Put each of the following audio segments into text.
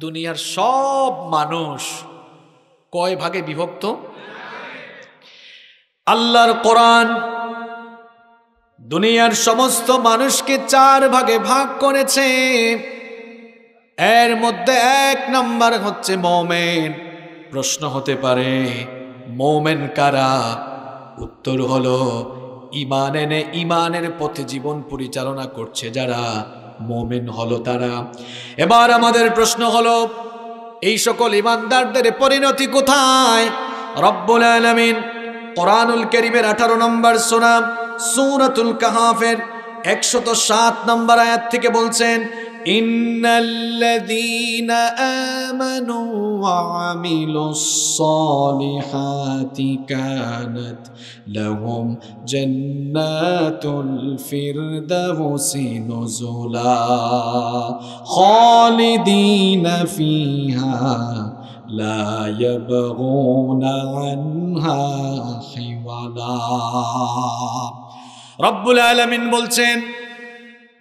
দুনিয়ার সব মানুষ কয় ভাগে বিভক্ত? আল্লাহর কোরআন দুনিয়ার সমস্ত মানুষকে 4 ভাগে ভাগ করেছে। এর মধ্যে 1 নাম্বার হচ্ছে মুমিন। প্রশ্ন হতে পারে মুমিন কারা? উত্তর হলো ঈমান এনে ঈমানের পথে জীবন পরিচালনা করছে যারা, মুমিন হলো তারা। এবার আমাদের প্রশ্ন হলো এই সকল ঈমানদারদের পরিণতি কোথায়? রব্বুল আলামিন কোরআনুল কারীমের 18 নম্বর সূরা সূরাতুল কাহফের 107 নম্বর আয়াত থেকে বলছেন, ইন্নাল্লাযীনা আমানু ওয়া আমিলুস সালিহাতি কানাত লাহুম জান্নাতুল ফিরদাউসি নুজুলা খালিদিনা ফিহা লা ইয়াবগুনা আনহা হিওয়ালা। রব্বুল আলামিন বলছেন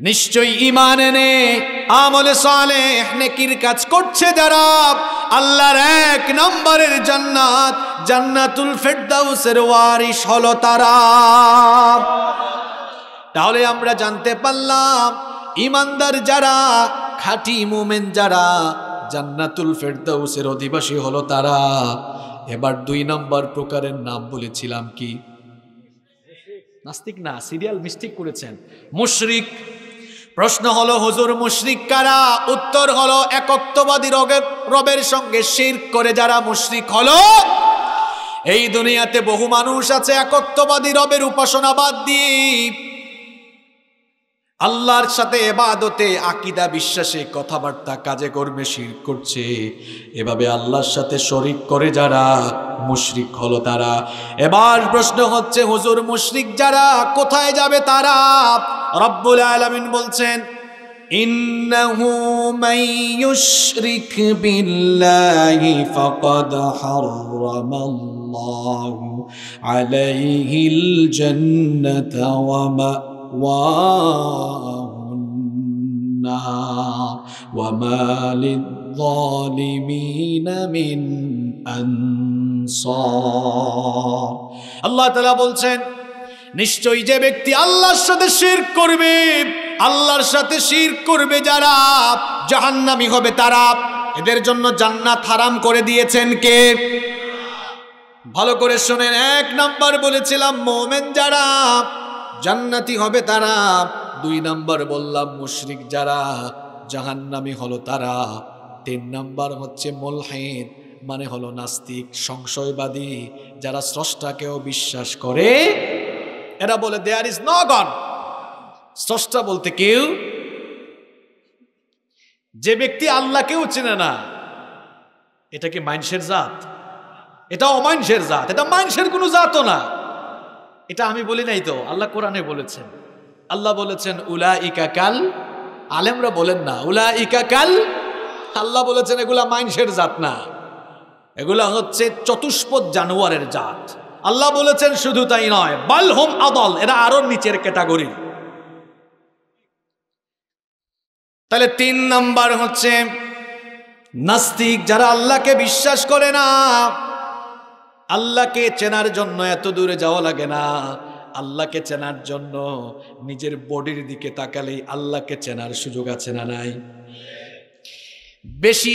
নিশ্চয়ই ঈমান এনে আমলে সালেহ নেকির কাজ করছে যারা, আল্লাহর 1 নম্বরের জান্নাত জান্নাতুল ফিরদাউসের ওয়ারিশ হলো তারা। তাহলে আমরা জানতে পারলাম ঈমানদার যারা, খাঁটি মুমিন যারা, জান্নাতুল ফিরদাউসের অধিবাসী হলো তারা। এবার 2 নম্বর প্রকারের নাম বলেছিলাম কি? নাস্তিক না, সিরিয়াল মিস্টেক করেছেন, মুশরিক। প্রশ্ন হলো হুজুর মুশরিক কারা? উত্তর হলো একত্ববাদী রবের সঙ্গে শিরক করে যারা মুশরিক হলো। এই দুনিয়াতে বহু মানুষ আছে একত্ববাদী রবের উপাসনা বাদ দিয়ে আল্লাহর সাথে ইবাদতে, আকীদা, বিশ্বাসে, কথাবার্তা, কাজে কর্মে শিরক করছে। এভাবে আল্লাহর সাথে শরীক করে যারা, মুশরিক হলো তারা। এবার প্রশ্ন হচ্ছে হুজুর মুশরিক যারা কোথায় যাবে তারা? রব্বুল আলামিন বলছেন, ইন্নাহু মান ইউশরিক বিল্লাহি ফাকাদ হারামাল্লাহু আলাইহিল জান্নাতা ওয়া মাওয়াহুন নার ওয়া মা লিয-যালিমিনা মিন আনসার। আল্লাহ তাআলা বলছেন নিশ্চয়ই যে ব্যক্তি আল্লাহর সাথে শিরক করবে, আল্লাহর সাথে শিরক করবে যারা, জাহান্নামী হবে তারা। এদের জন্য জান্নাত হারাম করে দিয়েছেন কে? ভালো করে শুনেন, 1 নাম্বার বলেছিলাম মুমিন যারা, জান্নাতি হবে তারা। 2 নাম্বার বললাম মুশরিক যারা, জাহান্নামী হলো তারা। 3 নাম্বার হচ্ছে মুলহিদ, মানে হলো নাস্তিক, সংশয়বাদী, যারা স্রষ্টাকেও বিশ্বাস করে। এরা বলে দেয়ার ইজ নো গড, স্রষ্টা বলতে কেউ। যে ব্যক্তি আল্লাহকেও চেনে না, এটা কি মানুষের জাত? এটা অমানুষের জাত, এটা মানুষের কোনো জাতও না। এটা আমি বলি নাই তো, আল্লাহ কোরআনে বলেছেন। আল্লাহ বলেছেন উলাইকা কাল, আলেমরা বলেন না উলাইকা কাল, আল্লাহ বলেছেন এগুলা মানুষের জাত না, এগুলা হচ্ছে চতুষ্পদ জানোয়ারের জাত। আল্লাহ বলেছেন শুধু তাই নয়, বাল হুম আদল, এরা আরো নিচের ক্যাটাগরি। তাহলে 3 নাম্বার হচ্ছে নাস্তিক, যারা আল্লাহকে বিশ্বাস করে না। আল্লাহকে চেনার জন্য এত দূরে যাওয়া লাগে না। আল্লাহকে চেনার জন্য নিজের বডির দিকে তাকালেই আল্লাহকে চেনার সুযোগ আছে না নাই? বেশি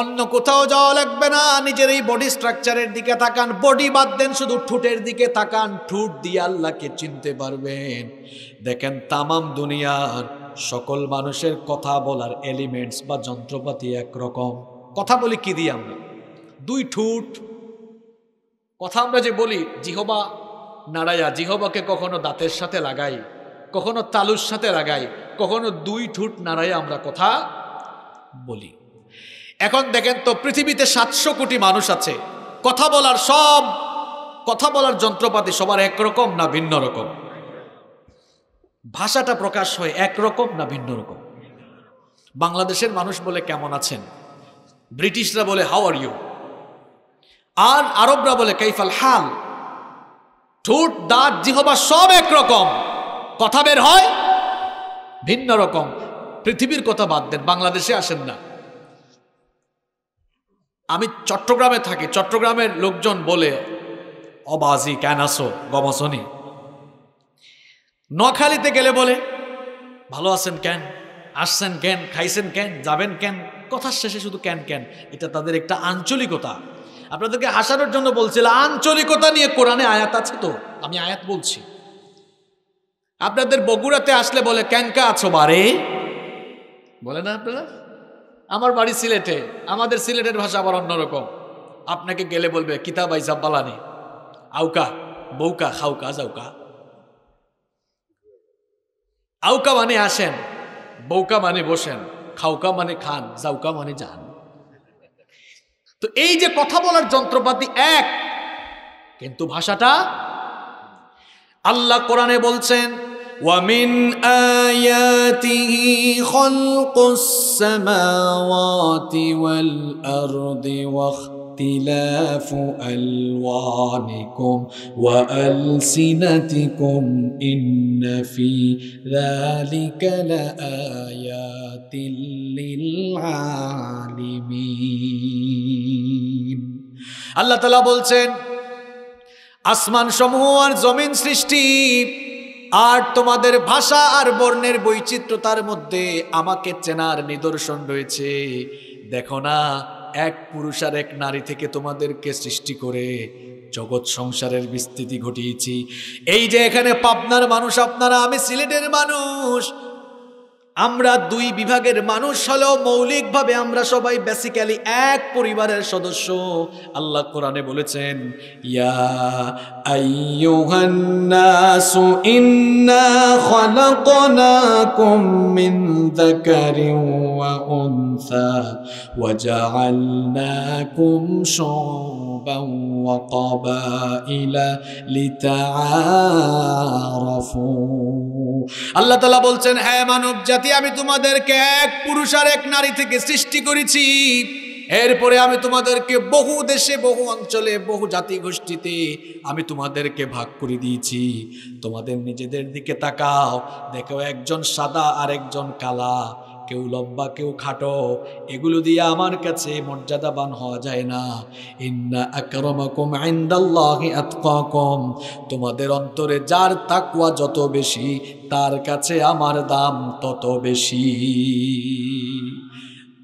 অন্য কোথাও যাওয়া লাগবে না, নিজের এই বডি স্ট্রাকচারের দিকে তাকান। বডি বাদ দেন, শুধু ঠোঁটের দিকে তাকান, ঠোঁট দিয়ে আল্লাহকে চিনতে পারবেন। দেখেন তামাম দুনিয়ার সকল মানুষের কথা বলার এলিমেন্টস বা যন্ত্রপাতি একরকম। কথা বলি কি দিয়ে আমরা? 2 ঠোঁট। কথা আমরা যে বলি জিহবা নাড়াইয়া, জিহবাকে কখনো দাঁতের সাথে লাগাই, কখনো তালুর সাথে লাগাই, কখনো 2 ঠোঁট নাড়াইয়া আমরা কথা বলি। এখন দেখেন তো, পৃথিবীতে 700 কোটি মানুষ আছে, কথা বলার যন্ত্রপাতি সবার একরকম না ভিন্ন রকম? ভাষাটা প্রকাশ হয় একরকম না ভিন্ন রকম? বাংলাদেশের মানুষ বলে কেমন আছেন, ব্রিটিশরা বলে হাউ আর ইউ, আর আরবরা বলে কাইফাল হাল। ঠোঁট, দাঁত, জিহবা সব একরকম, কথা বের হয় ভিন্ন রকম। পৃথিবীর কথা বাদ দেন, বাংলাদেশে আসেন না, আমি চট্টগ্রামে থাকি, চট্টগ্রামের লোকজন বলে অবাজি কেন আসো গমসনি। নোয়াখালীতে গেলে বলে ভালো আছেন কেন, আসছেন কেন, খাইছেন কেন, যাবেন কেন, কথার শেষে শুধু কেন কেন। এটা তাদের একটা আঞ্চলিকতা। আপনাদেরকে হাসানোর জন্য বলছিলাম, আঞ্চলিকতা নিয়ে কোরআনে আয়াত আছে তো, আমি আয়াত বলছি। আপনাদের বগুড়াতে আসলে বলে ক্যানকা আছো বারে, বলে না আপনারা? আমার বাড়ি সিলেটে, আমাদের সিলেটের ভাষা আবার অন্যরকম। আপনাকে গেলে বলবে কিতাব আইসা বালানি, আউকা বউকা খাউকা যাউকা। আউকা মানে আসেন, বউকা মানে বসেন, খাউকা মানে খান, যাউকা মানে যান। তো এই যে কথা বলার যন্ত্রপাতি এক, কিন্তু ভাষাটা। আল্লাহ কোরআনে বলছেন وَمِنْ آيَاتِهِ خَلْقُ السَّمَاوَاتِ وَالْأَرْضِ وَاخْتِلَافُ أَلْوَانِكُمْ وَأَلْسِنَتِكُمْ إِنَّ فِي ذَلِكَ لَآيَاتٍ لِلْعَالِمِينَ। আল্লাহ তাআলা বলছেন আসমান সমূহ আর জমিন সৃষ্টি আর তোমাদের ভাষা আর বর্ণের বৈচিত্র্যতার মধ্যে আমাকে চেনার নিদর্শন রয়েছে। দেখো না, এক পুরুষ আর এক নারী থেকে তোমাদেরকে সৃষ্টি করে জগৎ সংসারের বিস্তৃতি ঘটিয়েছি। এই যে এখানে পাবনার মানুষ আপনারা, আমি সিলেটের মানুষ, আমরা দুই বিভাগের মানুষ হলেও মৌলিকভাবে আমরা সবাই বেসিক্যালি এক পরিবারের সদস্য। আল্লাহ কোরআনে বলেছেন ইয়া আইয়ুহান নাসু ইন্না খালাকনাকুম মিন যাকারিন ওয়া উনসা ওয়া জাআলনাকুম শু'বান ওয়া ক্বাবাইলা লিতাআরাফু। আল্লাহ তাআলা বলছেন হ্যাঁ মানব জাতি, আমি তোমাদেরকে এক পুরুষ আর এক নারী থেকে সৃষ্টি করেছি। এরপরে আমি তোমাদেরকে বহু দেশে, বহু অঞ্চলে, বহু জাতি গোষ্ঠীতে আমি তোমাদেরকে ভাগ করে দিয়েছি। তোমাদের নিজেদের দিকে তাকাও, দেখো একজন সাদা আর একজন কালা, কেউ লম্বা কেউ খাটো, এগুলো দিয়ে আমার কাছে মর্যাদাবান হওয়া যায় না। ইন্না আকরামাকুম ইনদাল্লাহি আতকাকুম, তোমাদের অন্তরে যার তাকওয়া যত বেশি তার কাছে আমার দাম তত বেশি।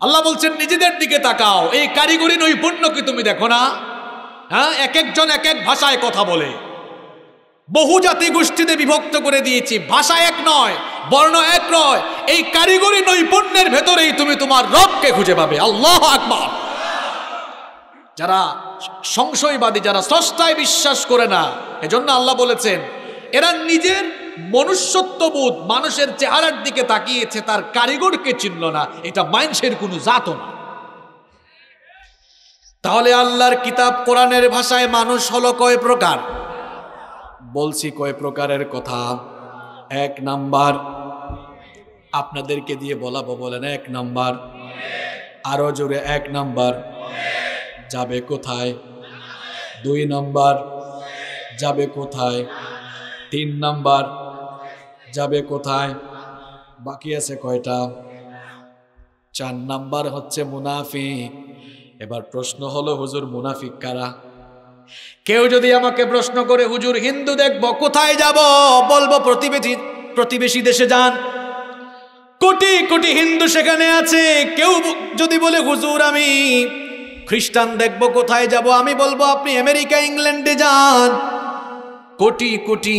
আল্লাহ বলছেন নিজেদের দিকে তাকাও, এই কারিগরি নৈপুণ্য কি তুমি দেখো না? হ্যাঁ, এক একজন এক এক ভাষায় কথা বলে, বহু জাতি গোষ্ঠীতে বিভক্ত করে দিয়েছি, ভাষা এক নয়, বর্ণ এক নয়। এই কারিগরি নৈপুণ্যের ভেতরেই তুমি তোমার রবকে খুঁজে পাবে। আল্লাহু আকবার। যারা সংশয়বাদী, যারা স্রষ্টায় বিশ্বাস করে না, এজন্য আল্লাহ বলেছেন এরা নিজের মনুষ্যত্ববোধ, মানুষের চেহারার দিকে তাকিয়েছে, তার কারিগরকে চিনল না। এটা মানুষের কোনো জাতও না। তাহলে আল্লাহর কিতাব কোরআনের ভাষায় মানুষ হলো কয় প্রকার? বলছি কয় প্রকারের কথা। এক নাম্বার, আপনাদেরকে দিয়ে বলাবো, বলেন এক নাম্বার, আরো জোরে এক নাম্বার, যাবে কোথায়? দুই নাম্বার, যাবে কোথায়? তিন নাম্বার, যাবে কোথায়? বাকি আছে কয়টা? চার নাম্বার হচ্ছে মুনাফিক। এবার প্রশ্ন হলো হুজুর মুনাফিক কারা? কেউ যদি আমাকে প্রশ্ন করে হুজুর হিন্দু দেখবো, কোথায় যাব? বলবো প্রতিবেশী দেশে যান, কোটি কোটি হিন্দু সেখানে আছে। কেউ যদি বলে হুজুর আমি খ্রিস্টান দেখবো, কোথায় যাব? আমি বলবো আপনি আমেরিকা ইংল্যান্ডে যান, কোটি কোটি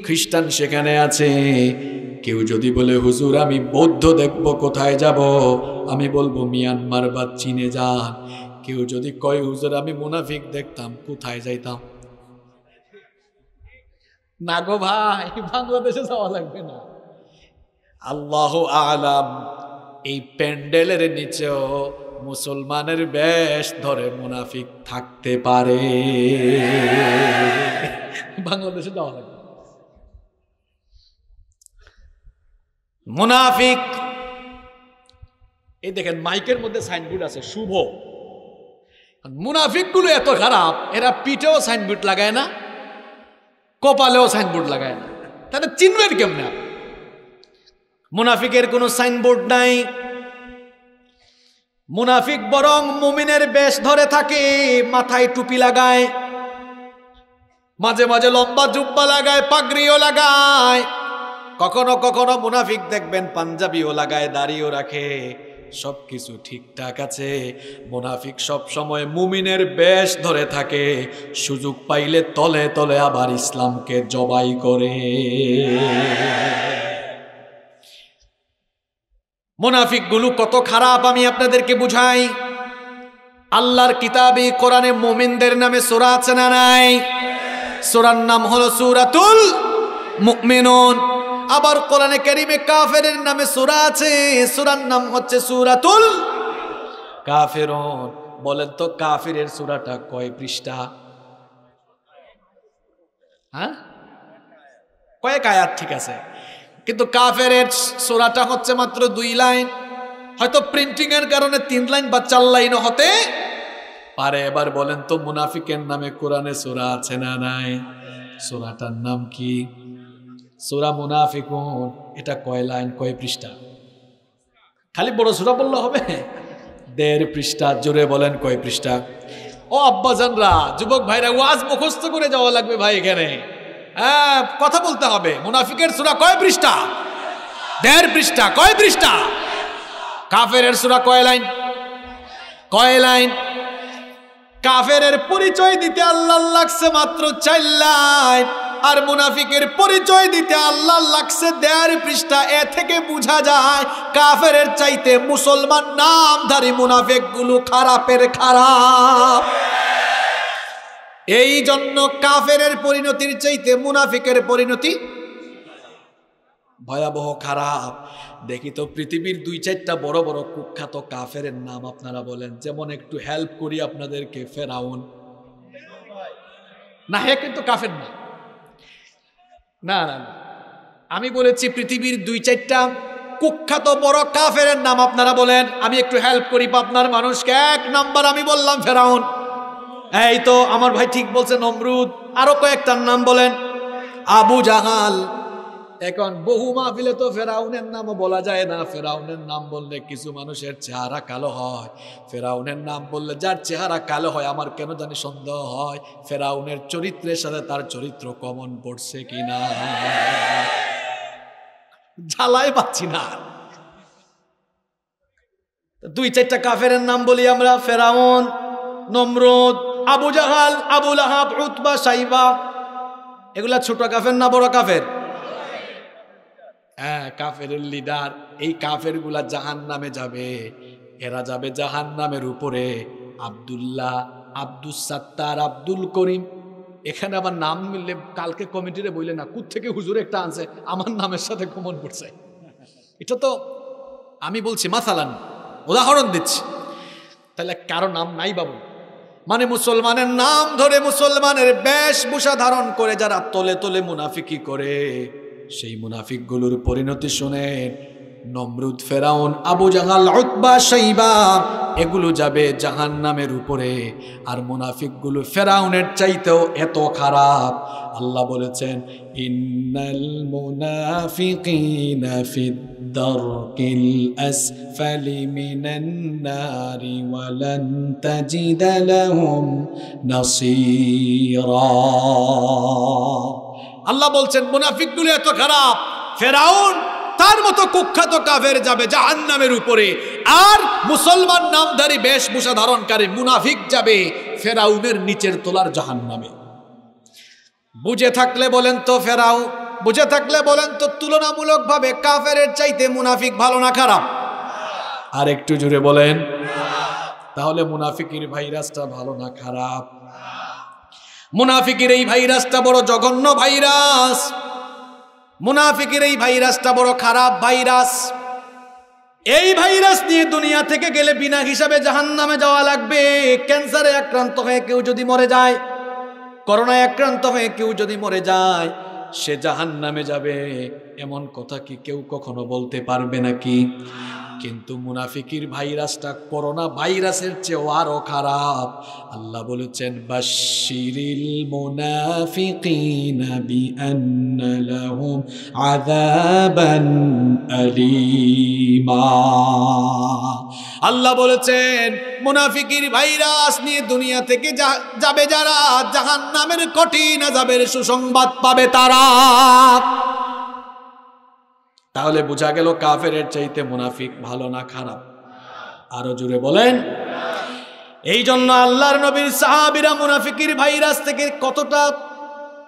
খ্রিস্টান সেখানে আছে। কেউ যদি বলে হুজুর আমি বৌদ্ধ দেখবো, কোথায় যাব? আমি বলবো মিয়ানমার বা চীনে যান। কেউ যদি কয় হুজুর আমি মুনাফিক দেখতাম, কোথায় যাইতাম? না গো ভাই, বাংলাদেশে যাওয়া লাগবে না। আল্লাহু আলাম, এই প্যান্ডেলের নিচেও মুসলমানের বেশ ধরে মুনাফিক থাকতে পারে। বাংলাদেশে যাওয়া লাগবে। মুনাফিক, এই দেখেন মাইকের মধ্যে সাইনবোর্ড আছে শুভ। মুনাফিক গুলো এত খারাপ, এরা পিঠেও সাইনবোর্ড লাগায় না, কপালেও সাইনবোর্ড লাগায় না। তাহলে চিনবেন কেমনে? মুনাফিকের কোনো সাইনবোর্ড নাই। মুনাফিক বরং মুমিনের বেশ ধরে থাকে, মাথায় টুপি লাগায়, মাঝে মাঝে লম্বা জুব্বা লাগায়, পাগড়িও লাগায়, কখনো কখনো মুনাফিক দেখবেন পাঞ্জাবিও লাগায়, দাড়িও রাখে, সবকিছু ঠিকঠাক আছে। মুনাফিক সব সময় মুমিনের বেশ ধরে থাকে, সুযোগ পাইলে তলে তলে আবার ইসলামকে জবাই করে। মুনাফিক গুলো কত খারাপ আমি আপনাদেরকে বুঝাই। আল্লাহর কিতাবে কোরআনে মুমিনদের নামে সূরা আছে না নাই? সূরার নাম হলো সূরাতুল মুমিনুন। আবার কোরআনে কারীমে কাফেরের নামে সূরা আছে, সূরার নাম হচ্ছে সূরাতুল কাফিরুন। বলেন তো কাফিরের সূরাটা কয় পৃষ্ঠা? হ্যাঁ, কয়েক আয়াত, ঠিক আছে, কিন্তু কাফেরের সূরাটা হচ্ছে মাত্র 2 লাইন, হয়তো প্রিন্টিং এর কারণে 3 লাইন বা 4 লাইনও হতে পারে। এবার বলেন তো মুনাফিকের নামে কোরআনে সূরা আছে না নাই? সূরাটার নাম কি? সূরা মুনাফিকুন। এটা কয় লাইন, কয় পৃষ্ঠা? খালি বড় সূরা বললে হবে? 1.5 পৃষ্ঠা। জোরে বলেন কয় পৃষ্ঠা? ও আব্বাজানরা, যুবক ভাইরা, ওয়াজ মুখস্থ করে যাওয়া লাগবে ভাই এখানে। হ্যাঁ, কথা বলতে হবে। মুনাফিকের সূরা কয় পৃষ্ঠা? 1.5 পৃষ্ঠা। কয় পৃষ্ঠা? কাফেরের সূরা কয় লাইন? কয় লাইন? কাফেরের পরিচয় দিতে আল্লাহ লাগছে মাত্র 4 লাইন, আর মুনাফিকের পরিচয় দিতে আল্লাহ লাগছে 1.5 পৃষ্ঠা। এ থেকে বোঝা যায় কাফেরের চাইতে মুসলমান নামধারী মুনাফিক গুলো খারাপের খারাপ। এই জন্য কাফেরের পরিণতির চাইতে মুনাফিকের পরিণতি ভয়াবহ খারাপ। দেখি তো পৃথিবীর 2-4টা বড় বড় কুখ্যাত কাফেরের নাম আপনারা বলেন। যেমন একটু হেল্প করি আপনাদেরকে, ফেরাউন। না, হে কিন্তু কাফের না, না না, আমি বলেছি পৃথিবীর 2-4টা কুখ্যাত বড় কাফেরের নাম আপনারা বলেন। আমি একটু হেল্প করি আপনার মানুষকে। 1 নাম্বার আমি বললাম ফেরাউন। এই তো আমার ভাই ঠিক বলছে, নমরুদ। আরো কয়েকটার নাম বলেন। আবু জাহাল। এখন বহু মাহফিলে তো ফেরাউনের নামও বলা যায় না। ফেরাউনের নাম বললে কিছু মানুষের চেহারা কালো হয়। ফেরাউনের নাম বললে যার চেহারা কালো হয় আমার কেন জানি সন্দেহ হয় ফেরাউনের চরিত্রের সাথে তার চরিত্র কমন পড়ছে কিনা। ঝালাই পাচ্ছি না। 2-4টা কাফেরের নাম বলি আমরা। ফেরাউন, নমরুদ, আবু জাহাল, আবু লাহাব, উতবা, সাইবা। এগুলা ছোট কাফের না বড় কাফের? হ্যাঁ, কাফেরের লিডার। এই কাফের গুলা জাহান্নামে যাবে। এরা যাবে জাহান্নামের উপরে। আব্দুল্লাহ, আব্দুস সাত্তার, আব্দুল করিম। এখানে আবার নাম মিললে কালকে কমিটিরে বললে না কোত্থেকে হুজুর একটা আনছে আমার নামের সাথে কমন পড়ছে। এটা তো আমি বলছি মাসালান, উদাহরণ দিচ্ছি। তাহলে কারো নাম নাই বাবু? মানে মুসলমানের নাম ধরে মুসলমানের বেশভূষা ধারণ করে যারা তলে তলে মুনাফিকি করে, সেই মুনাফিক গুলোর পরিণতি শুনেন। নমরুদ, ফেরাউন, আবু জাহাল, উতবা, সাইবা এগুলো যাবে জাহান্নামের উপরে। আর মুনাফিক গুলো ফেরাউনের চাইতেও এত খারাপ। আল্লাহ বলেছেন, ইন্নাল মুনাফিকিনা ফিদ দারকিল আসফালি মিনান নারি ওয়া লান তাজিদা লাহুম নাসীরা। আল্লাহ বলছেন মুনাফিকগুলো এত খারাপ, ফেরাউন তার মতো কুখ্যাত কাফের যাবে জাহান্নামের উপরে, আর মুসলমান নামধারী বেশভূষা ধারণকারী মুনাফিক যাবে ফেরাউনের নিচের তলার জাহান্নামে। বুঝে থাকলে বলেন তো ফেরাউন, বুঝে থাকলে বলেন তো তুলনামূলকভাবে কাফেরের চাইতে মুনাফিক ভালো না খারাপ? আর একটু জোরে বলেন। তাহলে মুনাফিকের ভাইরাসটা ভালো না খারাপ? মুনাফিকের এই ভাইরাসটা বড় জঘন্য ভাইরাস। মুনাফিকের এই ভাইরাসটা বড় খারাপ ভাইরাস। এই ভাইরাস নিয়ে দুনিয়া থেকে গেলে বিনা হিসাবে জাহান্নামে যাওয়া লাগবে। ক্যান্সারে আক্রান্ত হয়ে কেউ যদি মরে যায়, করোনায় আক্রান্ত হয়ে কেউ যদি মরে যায়, সে জাহান্নামে যাবে। এমন কথা কি কেউ কখনো বলতে পারবে নাকি? কিন্তু মুনাফিকির ভাইরাসটা করোনা ভাইরাসের চেয়েও আরো খারাপ। আল্লাহ বলেছেন বাশশিরিল মুনাফিকিনা বিআন্না লাহুম আযাবান আলীমা। আল্লাহ বলেছেন মুনাফিকির ভাইরাস নিয়ে দুনিয়া থেকে যাবে যারা, জাহান্নামের কঠিন আযাবের সুসংবাদ পাবে তারা। তাহলে বোঝা গেল কাফেরের চাইতে মুনাফিক ভালো না খারাপ? আরো জোরে বলেন। এই জন্য আল্লাহর নবীর সাহাবীরা মুনাফিকির ভাইরাস থেকে কতটা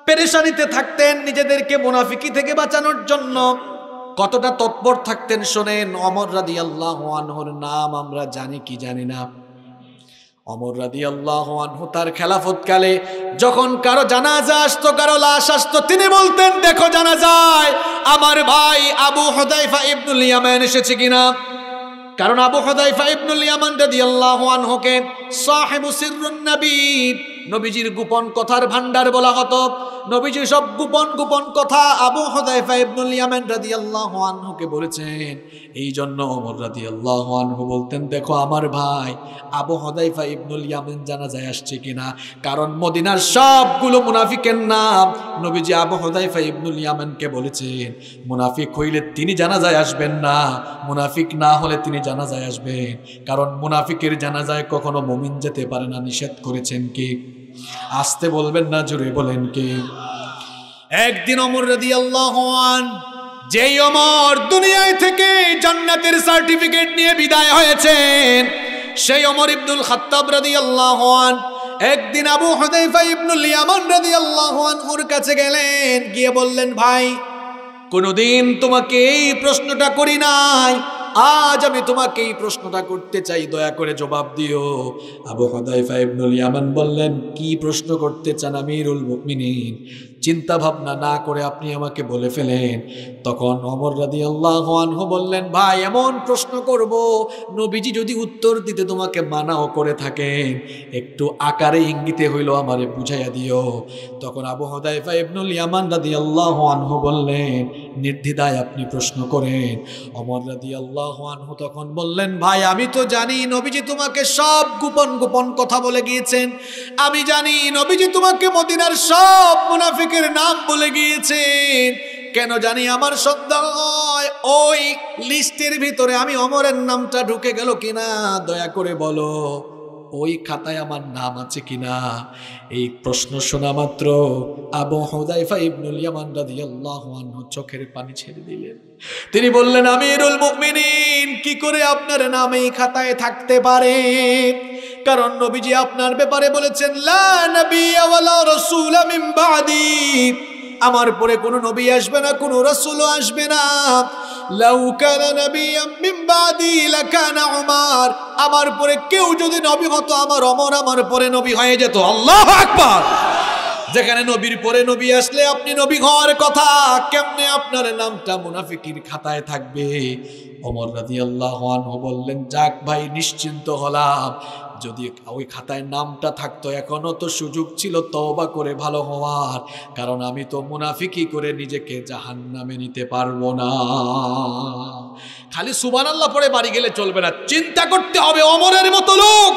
পেরেশানিতে থাকতেন, নিজেদেরকে মুনাফিকি থেকে বাঁচানোর জন্য কতটা তৎপর থাকতেন শোনেন। ওমর রাদিয়াল্লাহু আনহুর নাম আমরা জানি কি জানি না? ওমর রাদিয়াল্লাহু আনহু তার খেলাফতকালে যখন কারো জানাজা আসতো, কারো লাশ আসতো, তিনি বলতেন দেখো জানাজায় আমার ভাই আবু হুযায়ফা ইবনুল ইয়ামান এসেছে কিনা। কারণ আবু হুযায়ফা ইবনুল ইয়ামান রাদিয়াল্লাহু আনহুকে সাহিবু সিররুন নবী, নবীজির গোপন কথার ভান্ডার বলা হতো। নবীজি সব গোপন গোপন কথা আবু হুযায়ফা ইবনুল ইয়ামান রাদিয়াল্লাহু আনহুকে বলেছেন। এই জন্য ওমর রাদিয়াল্লাহু আনহু বলতেন দেখো আমার ভাই আবু হুযায়ফা ইবনুল ইয়ামান জানাজায় আসছে কিনা। কারণ মদিনার সবগুলো মুনাফিকের নাম নবীজি আবু হুযায়ফা ইবনুল ইয়ামানকে বলেছেন। মুনাফিক হইলে তিনি জানাজায় আসবেন না, মুনাফিক না হলে তিনি জানাজায় আসবেন। কারণ মুনাফিকের জানাজায় কখনো মুমিন যেতে পারে না, নিষেধ করেছেন কে? আসতে বলবেন না, জোরে বলেন কে? একদিন ওমর রাদিয়াল্লাহু আনহু, যেই ওমর দুনিয়ায় থেকে জান্নাতের সার্টিফিকেট নিয়ে বিদায় হয়েছেন, সেই ওমর ইবনুল খাত্তাব রাদিয়াল্লাহু আনহু একদিন আবু হুযায়ফা ইবনুল ইয়ামান রাদিয়াল্লাহু আনহুর কাছে গেলেন, গিয়ে বললেন ভাই কোনদিন তোমাকে এই প্রশ্নটা করি নাই, আজ আমি তোমাকে এই প্রশ্নটা করতে চাই, দয়া করে জবাব দিও। আবু হুযায়ফা ইবনুল ইয়ামান বললেন কি প্রশ্ন করতে চান আমিরুল মুমিনিন? চিন্তা ভাবনা না করে আপনি আমাকে বলে ফেলেন। তখন ওমর রাদিয়াল্লাহু আনহু বললেন ভাই এমন প্রশ্ন করব, নবীজি যদি উত্তর দিতে তোমাকে মানাও করে থাকেন একটু আকারে ইঙ্গিতে হইল আমারে বুঝাইয়া দিও। তখন আবু হুযায়ফা ইবনুল ইয়ামান রাদিয়াল্লাহু আনহু বললেন নির্দ্বিধায় আপনি প্রশ্ন করেন। ওমর রাদিয়াল্লাহু আনহু তখন বললেন ভাই আমি তো জানি নবীজি তোমাকে সব গোপন গোপন কথা বলে গিয়েছেন, আমি জানি নবীজি তোমাকে মদিনার সব মুনাফিকের নাম বলে গিয়েছেন, কেন জানি আমার সন্দেহ হয় ওই লিস্টের ভিতরে আমি ওমরের নামটা ঢুকে গেল কিনা, দয়া করে বলো ওই খাতায় আমার নাম আছে কিনা। এই প্রশ্ন শোনা মাত্র আবু হুযায়ফা ইবনুল ইয়ামান রাদিয়াল্লাহু আনহু চোখের পানি ছেড়ে দিলেন। তিনি বললেন আমিরুল মুমিনিন কি করে আপনার নাম এই খাতায় থাকতে পারে? কারণ নবীজি আপনার ব্যাপারে বলেছেন লা নাবিয়্যা ওয়ালা রাসূলা মিন বাদি, আমার পরে কোনো নবী আসবে না, কোনো রাসূলও আসবে না। লাউ কানা নাবিয়্যাম মিন বাদি লাকানা উমর, আমার পরে কেউ যদি নবী হতো আমার ওমর আমার পরে নবী হয়ে যেত। আল্লাহু আকবার। যেখানে নবীর পরে নবী আসলে আপনি নবী হওয়ার কথা, কেমনে আপনার নামটা মুনাফিকির খাতায় থাকবে? ওমর রাদিয়াল্লাহু আনহু বললেন যাক ভাই নিশ্চিন্ত হলাম, যদি ওই খাতায় নামটা থাকতো এখনো তো সুযোগ ছিল তওবা করে ভালো হওয়ার, কারণ আমি তো মুনাফিকি করে নিজেকে জাহান্নামে নিতে পারবো না। খালি সুবহানাল্লাহ পড়ে বাড়ি গেলে চলবে না, চিন্তা করতে হবে ওমরের মতো লোক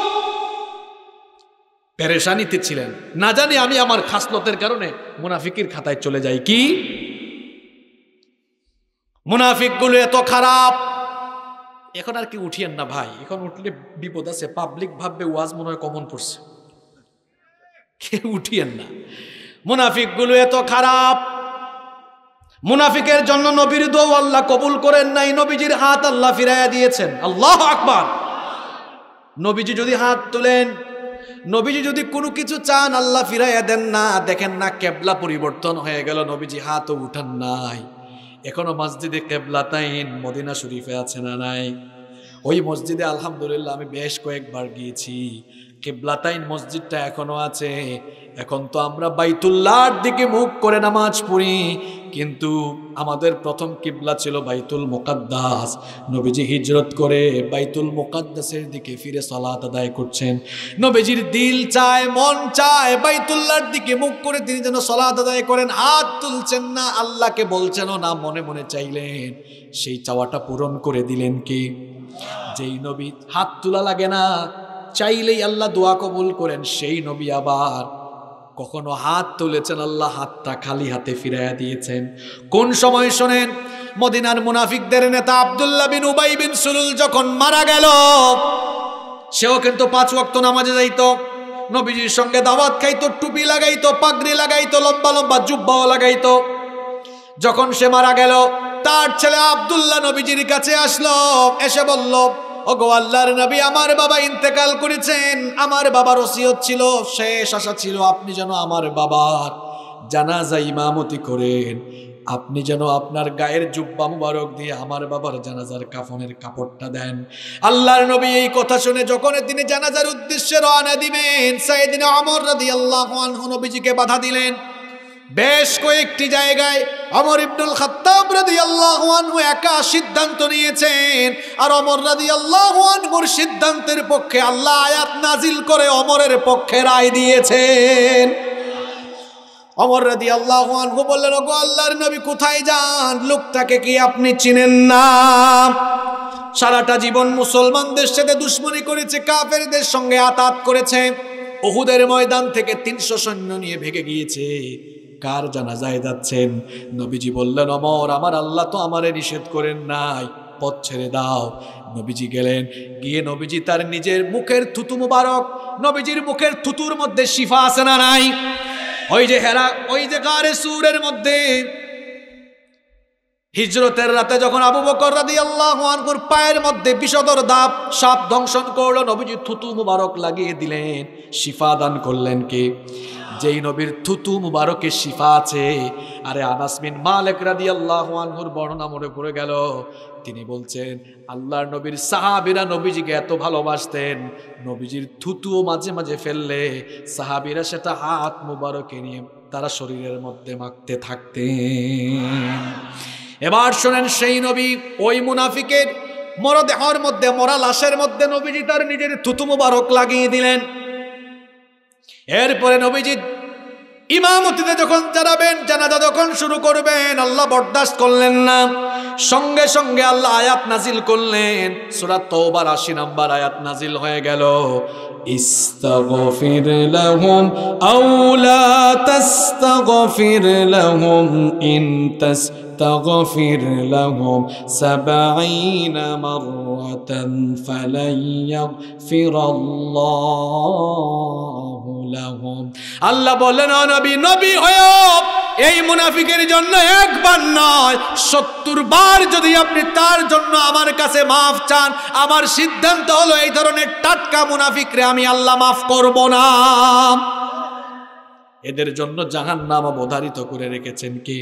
পেরেশানিতে ছিলেন, না জানি আমি আমার খাসলতের কারণে মুনাফিকির খাতায় চলে যাই কি? মুনাফিকগুলো এত খারাপ, এখন আর কি উঠিয়েন না ভাই, এখন উঠলে বিপদ আছে, পাবলিক ভাববে ওয়াজ মনে হয় কমন পড়ছে, কে উঠিয়েন না। মুনাফিকগুলো এত খারাপ, মুনাফিকের জন্য নবীর দোয়া আল্লাহ কবুল করেন নাই, নবীজির হাত আল্লাহ ফিরাইয়া দিয়েছেন। আল্লাহু আকবার। নবীজি যদি হাত তুলেন, নবীজি যদি কোনো কিছু চান আল্লাহ ফিরাইয়া দেন না। দেখেন না কেবলা পরিবর্তন হয়ে গেল, নবীজি হাতও উঠান নাই। এখনো মসজিদে কেবলাতাইন মদিনা শরীফে আছে না নাই? ওই মসজিদে আলহামদুলিল্লাহ আমি বেশ কয়েকবার গিয়েছি, কেবলাতাইন মসজিদটা এখনো আছে। এখন তো আমরা বাইতুল্লাহর দিকে মুখ করে নামাজ পড়ি, কিন্তু আমাদের প্রথম কিবলা ছিল বাইতুল মুকাদ্দাস। নবীজি হিজরত করে বাইতুল মুকাদ্দাসের দিকে ফিরে সালাত আদায় করছেন। নবীজির দিল চায়, মন চায় বাইতুল্লাহর দিকে মুখ করে তিনি যেন সালাত আদায় করেন। হাত তুলছেন না, আল্লাহকে বলছেনও না, মনে মনে চাইলেন। সেই চাওয়াটা পূরণ করে দিলেন কি? যেই নবী হাত তোলা লাগে না, চাইলেই আল্লাহ দোয়া কবুল করেন, সেই নবী আবার কখনো হাত তুলেছেন, আল্লাহ হাতটা খালি হাতে ফিরাইয়া দিয়েছেন। কোন সময় শোনেন? মদিনার মুনাফিকদের নেতা আব্দুল্লাহ বিন উবাই বিন সুলুল যখন মারা গেল, সেও কিন্তু 5 ওয়াক্ত নামাজে যাইতো, নবীজির সঙ্গে দাওয়াত খাইতো, টুপি লাগাইতো, পাগড়ি লাগাইতো, লম্বা লম্বা জুব্বাও লাগাইতো। যখন সে মারা গেল, তার ছেলে আব্দুল্লাহ নবীজির কাছে আসলো, এসে বলল, ওগো আল্লাহর নবী, আমার বাবা ইন্তেকাল করেছেন, আমার বাবার ওসিয়ত ছিল, শেষ আশা ছিল আপনি যেন আমার বাবার জানাজা ইমামতি করেন, আপনি যেন আপনার গায়ের জুব্বা মুবারক দিয়ে আমার বাবার জানাজার কাফনের কাপড়টা দেন। আল্লাহর নবী এই কথা শুনে যখন তিনি জানাজার উদ্দেশ্যে রওনা দিবেন, সাইয়েদনা ওমর রাদিয়াল্লাহু আনহু নবীজিকে বাধা দিলেন। বেশ কয়েকটি জায়গায় ওমর ইবনুল খাত্তাব রাদিয়াল্লাহু আনহু একা সিদ্ধান্ত নিয়েছেন, আর ওমর রাদিয়াল্লাহু আনহুর সিদ্ধান্তের পক্ষে আল্লাহ আয়াত নাজিল করে ওমরের পক্ষে রায় দিয়েছেন। ওমর রাদিয়াল্লাহু আনহু বললেন, ওগো আল্লাহর নবী, কোথায় যান? লোকটাকে কি আপনি চিনেন না? সারাটা জীবন মুসলমানদের সাথে দুশমনি করেছে, কাফেরদের সঙ্গে আতাত করেছে, উহুদের ময়দান থেকে 300 সৈন্য নিয়ে ভেগে গিয়েছে, কার জানাজায় যাচ্ছেন? নবীজি বললেন, ওমর, আমার আল্লাহ তো আমারে নিষেধ করেন নাই, পথ ছেড়ে দাও। নবীজি গেলেন, গিয়ে নবীজি তার নিজের মুখের থুতু মুবারক, নবীজির মুখের থুতুর মধ্যে শিফা আছে না নাই? ওই যে হেরা, ওই যে গারে সুরের মধ্যে হিজরতের রাতে যখন আবু বকর রাদিয়াল্লাহু আনহুর পায়ের মধ্যে বিষধর দাপ সাপ দংশন করলো, নবীজি থুতু মুবারক লাগিয়ে দিলেন, শিফা দান করলেন কে? যেই নবীর থুতু মুবারকে শিফা আছে। আরে আনাস বিন মালিক রাদিয়াল্লাহু আনহুর বর্ণনা মনে পড়ে গেল। তিনি বলছেন, আল্লাহর নবীর সাহাবীরা নবীজিকে এত ভালোবাসতেন, নবীজির থুতুও মাঝে মাঝে ফেললে সাহাবীরা সেটা হাত মুবারকে নিয়ে তারা শরীরের মধ্যে মাখতে থাকতেন। এবার শোনেন, সেই নবী ওই মুনাফিকের মরদেহর মধ্যে, মরা লাশের মধ্যে নবীজি তার নিজের থুতু মুবারক লাগিয়ে দিলেন। এরপরে নবীজি ইমামতিতে যখন দাঁড়াবেন, জানাজা যখন শুরু করবেন, আল্লাহ বরদাস্ত করলেন না, সঙ্গে সঙ্গে আল্লাহ আয়াত নাজিল করলেন। সূরা তাওবার 80 নম্বর আয়াত নাজিল হয়ে গেল, ইস্তাগফির লাহুম আও লা তাস্তাগফির লাহুম ইন তাস্তাগফির লাহুম 70 মাররাতান ফালান ইয়াগফিরাল্লাহু লাহুম। আল্লাহ বললেন, ও নবী, নবী হয়েও এই মুনাফিকের জন্য একবার নয় 70 বার যদি আপনি তার জন্য আমার কাছে মাফ চান, আমার সিদ্ধান্ত হলো এই ধরনের টাটকা মুনাফিকরে আমি আল্লাহ মাফ করব না। এদের জন্য জাহান্নাম অবধারিত করে রেখেছেন কি?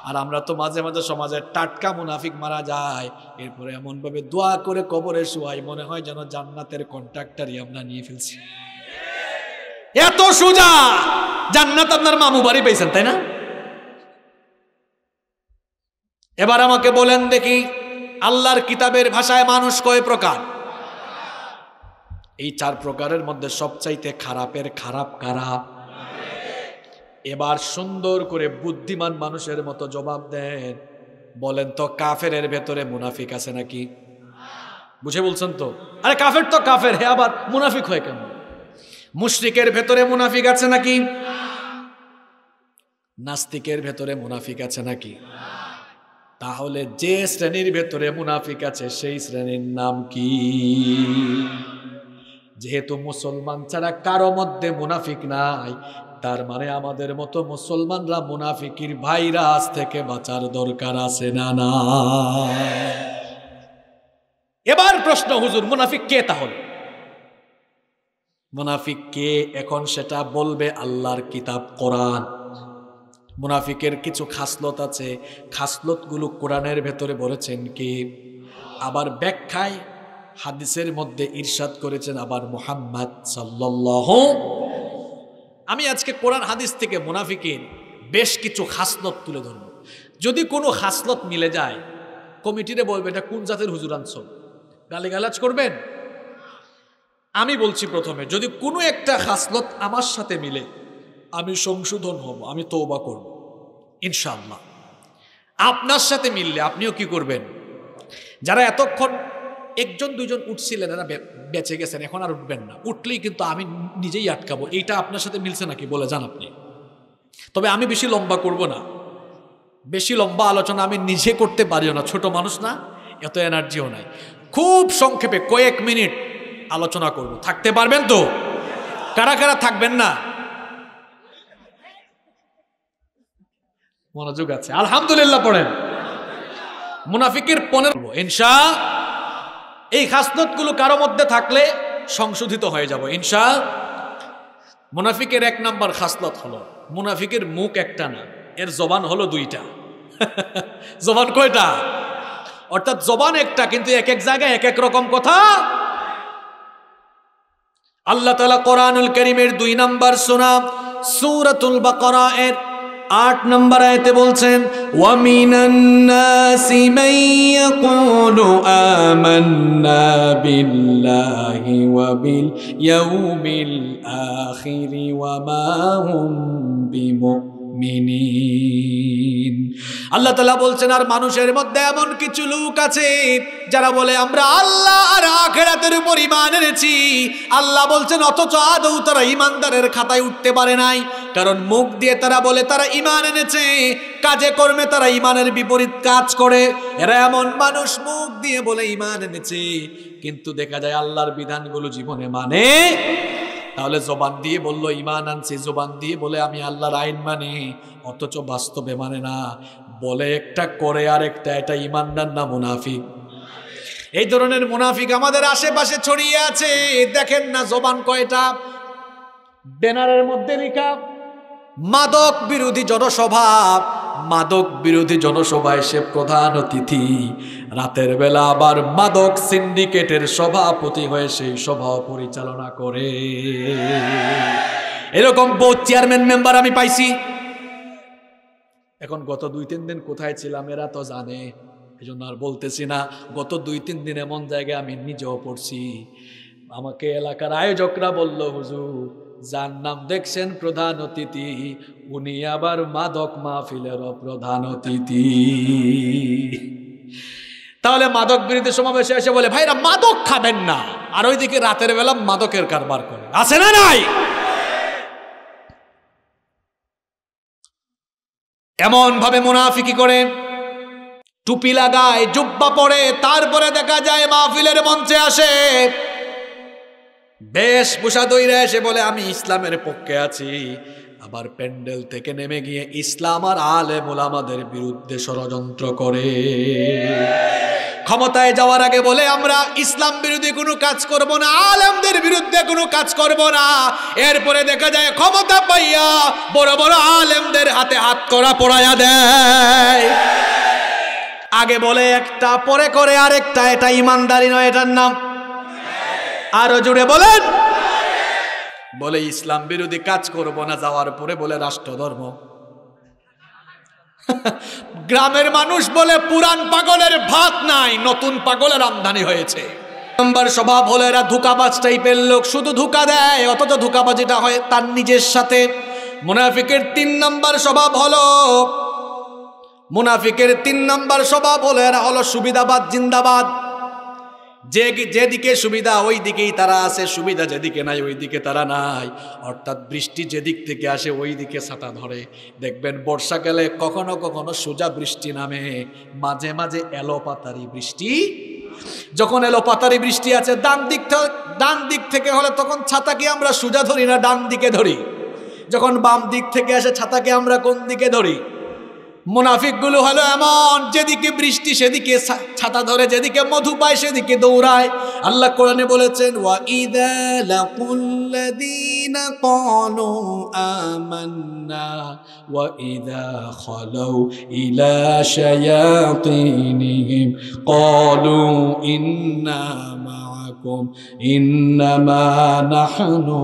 আর আমরা তো মাঝে মাঝে সমাজে টাটকা মুনাফিক মারা যায়, এরপরে এমন ভাবে দোয়া করে কবরে শুয়াই, মনে হয় যেন জান্নাতের কন্ট্রাক্টরই আমরা নিয়ে ফেলছি। এত সোজা জান্নাত আপনার মামু বাড়ি পেয়েছেন, তাই না? এবার আমাকে বলেন দেখি, আল্লাহর কিতাবের ভাষায় মানুষ কয় প্রকার? এই 4 প্রকারের মধ্যে সবচাইতে খারাপের খারাপ কারা? এবার সুন্দর করে বুদ্ধিমান মানুষের মতো জবাব দেন, বলেন তো কাফেরের ভেতরে মুনাফিক আছে নাকি? বুঝে বলছেন তো? আরে কাফের তো কাফের, হে আবার মুনাফিক হয় কেমন? মুশরিকের ভেতরে মুনাফিক আছে নাকি? নাস্তিকের ভেতরে মুনাফিক আছে নাকি? তাহলে যে শ্রেণীর ভেতরে মুনাফিক আছে সেই শ্রেণীর নাম কি? যেহেতু মুসলমান ছাড়া কারো মধ্যে মুনাফিক নাই, তার মানে আমাদের মতো মুসলমানরা মুনাফিকের ভাইরাস থেকে বাঁচার দরকার আছে না? না। এবার প্রশ্ন, হুজুর মুনাফিক কে? তাহলে মুনাফিক কে এখন সেটা বলবে আল্লাহর কিতাব কোরআন। মুনাফিকের কিছু খাসলত আছে, খাসলতগুলো কোরআনের ভেতরে বলেছেন কি, আবার ব্যাখ্যায় হাদিসের মধ্যে ইরশাদ করেছেন আবার মুহাম্মদ সাল্লাল্লাহু। আমি আজকে কোরআন হাদিস থেকে মুনাফিকের বেশ কিছু খাসলত তুলে ধরব। যদি কোনো খাসলত মিলে যায়, কমিটিরে বলবে এটা কোন জাতের হুজুর আনছো, গালিগালাজ করবেন। আমি বলছি প্রথমে, যদি কোনো একটা খাসলত আমার সাথে মিলে, আমি সংশোধন হব, আমি তওবা করব ইনশাআল্লাহ। আপনার সাথে মিললে আপনিও কি করবেন? যারা এতক্ষণ একজন দুইজন উঠছিলেন, এরা বেঁচে গেছেন, এখন আর উঠবেন না। উঠলেই কিন্তু আমি নিজেই আটকাবো। এইটা আপনার সাথে মিলছে নাকি বলে যান আপনি। তবে আমি বেশি লম্বা করব না, বেশি লম্বা আলোচনা আমি নিজে করতে পারিও না, ছোট মানুষ না, এত এনার্জিও নাই। খুব সংক্ষেপে কয়েক মিনিট আলোচনা করব। থাকতে পারবেন তো? কারা কারা থাকবেন না? মনোযোগ আছে? আলহামদুলিল্লাহ পড়েন। মুনাফিকের 15 ইনশা, এই খাসলতগুলো কারো মধ্যে থাকলে সংশোধিত হয়ে যাব ইনশা। মুনাফিকের 1 নাম্বার খাসলত হলো, মুনাফিকের মুখ একটা না, এর জবান হলো 2টা। জবান কয়টা? অর্থাৎ জবান একটা, কিন্তু এক এক জায়গায় এক এক রকম কথা। আল্লাহ তাআলা কোরআনুল কারীমের 2 নাম্বার সূরা সূরাতুল বাকারা এর 8 নম্বর আয়াতে বলছেন, ওয়া মিনান নাসি মান ইয়াকুলু আমান্না বিল্লাহি ওয়া বিল ইয়াউমিল আখির ওয়া মা হুম বিমুমিনিন। আল্লাহ তাআলা বলছেন, আর মানুষের মধ্যে এমন কিছু লোক আছে যারা বলে আমরা আল্লাহ আর আখিরাতের উপর ঈমান এনেছি। আল্লাহ বলছেন, অথচ আদৌ তারা ঈমানদারের খাতায় উঠতে পারে নাই। কারণ মুখ দিয়ে তারা বলে তারা ঈমান এনেছে, কাজে কর্মে তারা ঈমানের বিপরীত কাজ করে। এরা এমন মানুষ, মুখ দিয়ে বলে ঈমান এনেছে, কিন্তু দেখা যায় আল্লাহর বিধানগুলো জীবনে মানে। তাহলে জবান দিয়ে বললো ঈমান আনছে, জবান দিয়ে বলে আমি আল্লাহর আইন মানি, অথচ বাস্তবে মানে না। বলে একটা করে আরেকটা, এটা ঈমানদার না মুনাফিক? এই ধরনের মুনাফিক আমাদের আশেপাশে ছড়িয়ে আছে। দেখেন না জবান কয়টা? ব্যানারের মধ্যে লেখা মাদক বিরোধী জনসভা। মাদক বিরোধী জনসভায় সে প্রধান অতিথি, রাতের বেলা আবার মাদক সিন্ডিকেটের সভাপতি হয়ে সেই সভা পরিচালনা করে। এরকম বহু চেয়ারম্যান মেম্বার আমি পাইছি। এখন গত 2-3 দিন কোথায় ছিলাম এরা তো জানে, এই জন্য আর বলতেছি না। গত 2-3 দিন এমন জায়গায় আমি নিজেও পড়ছি। আমাকে এলাকার আয়োজকরা বলল, হুজুর যার নাম দেখছেন প্রধান অতিথি, উনি আবার মাদক মাহফিলেরও প্রধান অতিথি। তাহলে মাদক বিরোধী সমাবেশে এসে বলে ভাইরা মাদক খাবেন না, আর ওইদিকে রাতের বেলা মাদকের কারবার করে। আছে না নাই? এমন ভাবে মুনাফিকি করে, টুপি লাগায়, জুব্বা পরে, তারপরে দেখা যায় মাহফিলের মঞ্চে আসে, বেশভূষা দইরা এসে বলে আমি ইসলামের পক্ষে আছি। আবার প্যান্ডেল থেকে নেমে গিয়ে ইসলাম আর আলেম ওলামাদের বিরুদ্ধে ষড়যন্ত্র করে। ক্ষমতায় যাওয়ার আগে বলে আমরা ইসলাম বিরোধী কোনো কাজ করব না, আলেমদের বিরুদ্ধে কোনো কাজ করব না। এরপরে দেখা যায় ক্ষমতা পাইয়া বড় বড় আলেমদের হাতে হাত করা পড়াইয়া দেয়। আগে বলে একটা, পরে করে আরেকটা। এটা ইমানদারি নয়, এটার নাম। আরো জুড়ে বলেন। বলে ইসলাম বিরোধী কাজ করব না, যাওয়ার পরে বলে রাষ্ট্র ধর্ম। গ্রামের মানুষ বলে পুরান পাগলের ভাত নাই, নতুন পাগলের আমদানি হয়েছে। নম্বর স্বভাব হলো এরা ধোঁকাবাজ টাইপের লোক, শুধু ধোঁকা দেয়, অথচ ধোঁকাবাজিটা হয় তার নিজের সাথে। মুনাফিকের 3 নম্বর স্বভাব হলো, মুনাফিকের 3 নম্বর স্বভাব হলো এরা হলো সুবিধাবাদ জিন্দাবাদ। যেদিকে সুবিধা ওই দিকেই তারা আছে, সুবিধা যেদিকে নাই ওই দিকে তারা নাই। অর্থাৎ বৃষ্টি যেদিক থেকে আসে ওই দিকে ছাতা ধরে। দেখবেন বর্ষাকালে কখনো কখনো সোজা বৃষ্টি নামে, মাঝে মাঝে এলোপাতারি বৃষ্টি। যখন এলোপাতারি বৃষ্টি আছে ডান দিক থেকে হলে তখন ছাতাকে আমরা সোজা ধরি না, ডান দিকে ধরি। যখন বাম দিক থেকে আসে ছাতাকে আমরা কোন দিকে ধরি? মুনাফিক গুলো হলো এমন, যেদিকে বৃষ্টি সেদিকে ছাতা ধরে, যেদিকে মধু পায় সেদিকে দৌড়ায়। আল্লাহ কোরআনে বলেছেন, ওয়া ইযা লাকুল্লাযীনা ক্বালু আমান্না ওয়া ইযা খালাউ ইলা শায়াতিনিহিম ক্বালু ইন্না মাআকুম ইন্নামা নাহনু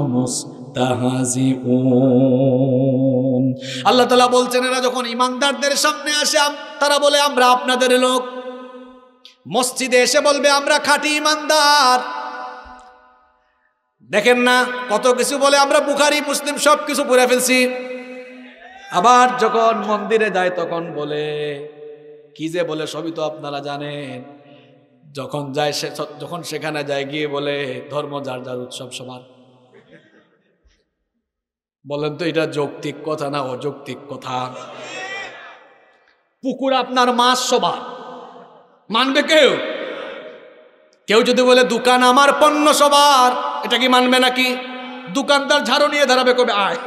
মুস্তাহজিউন। আল্লাহ তাআলা বলছেন এরা যখন ইমানদারদের সামনে আসে তারা বলে আমরা আপনাদের লোক। মসজিদে এসে বলবে আমরা খাঁটি ইমানদার। দেখেন না কত কিছু বলে, আমরা বুখারী মুসলিম সব কিছু পড়ে ফেলছি। আবার যখন মন্দিরে যায় তখন বলে কি যে বলে সবই তো আপনারা জানেন। যখন সেখানে যায় গিয়ে বলে ধর্ম যার যার উৎসব সবার। বলেন তো এটা যৌক্তিক কথা না অযৌক্তিক কথা? পুকুর আপনার মাছ সবার, মানবে কেউ? কেউ যদি বলে দোকান আমার পণ্য সবার, এটা কি মানবে নাকি? দোকানদার ঝাড়ু নিয়ে দাঁড়াবে, কবে আয়।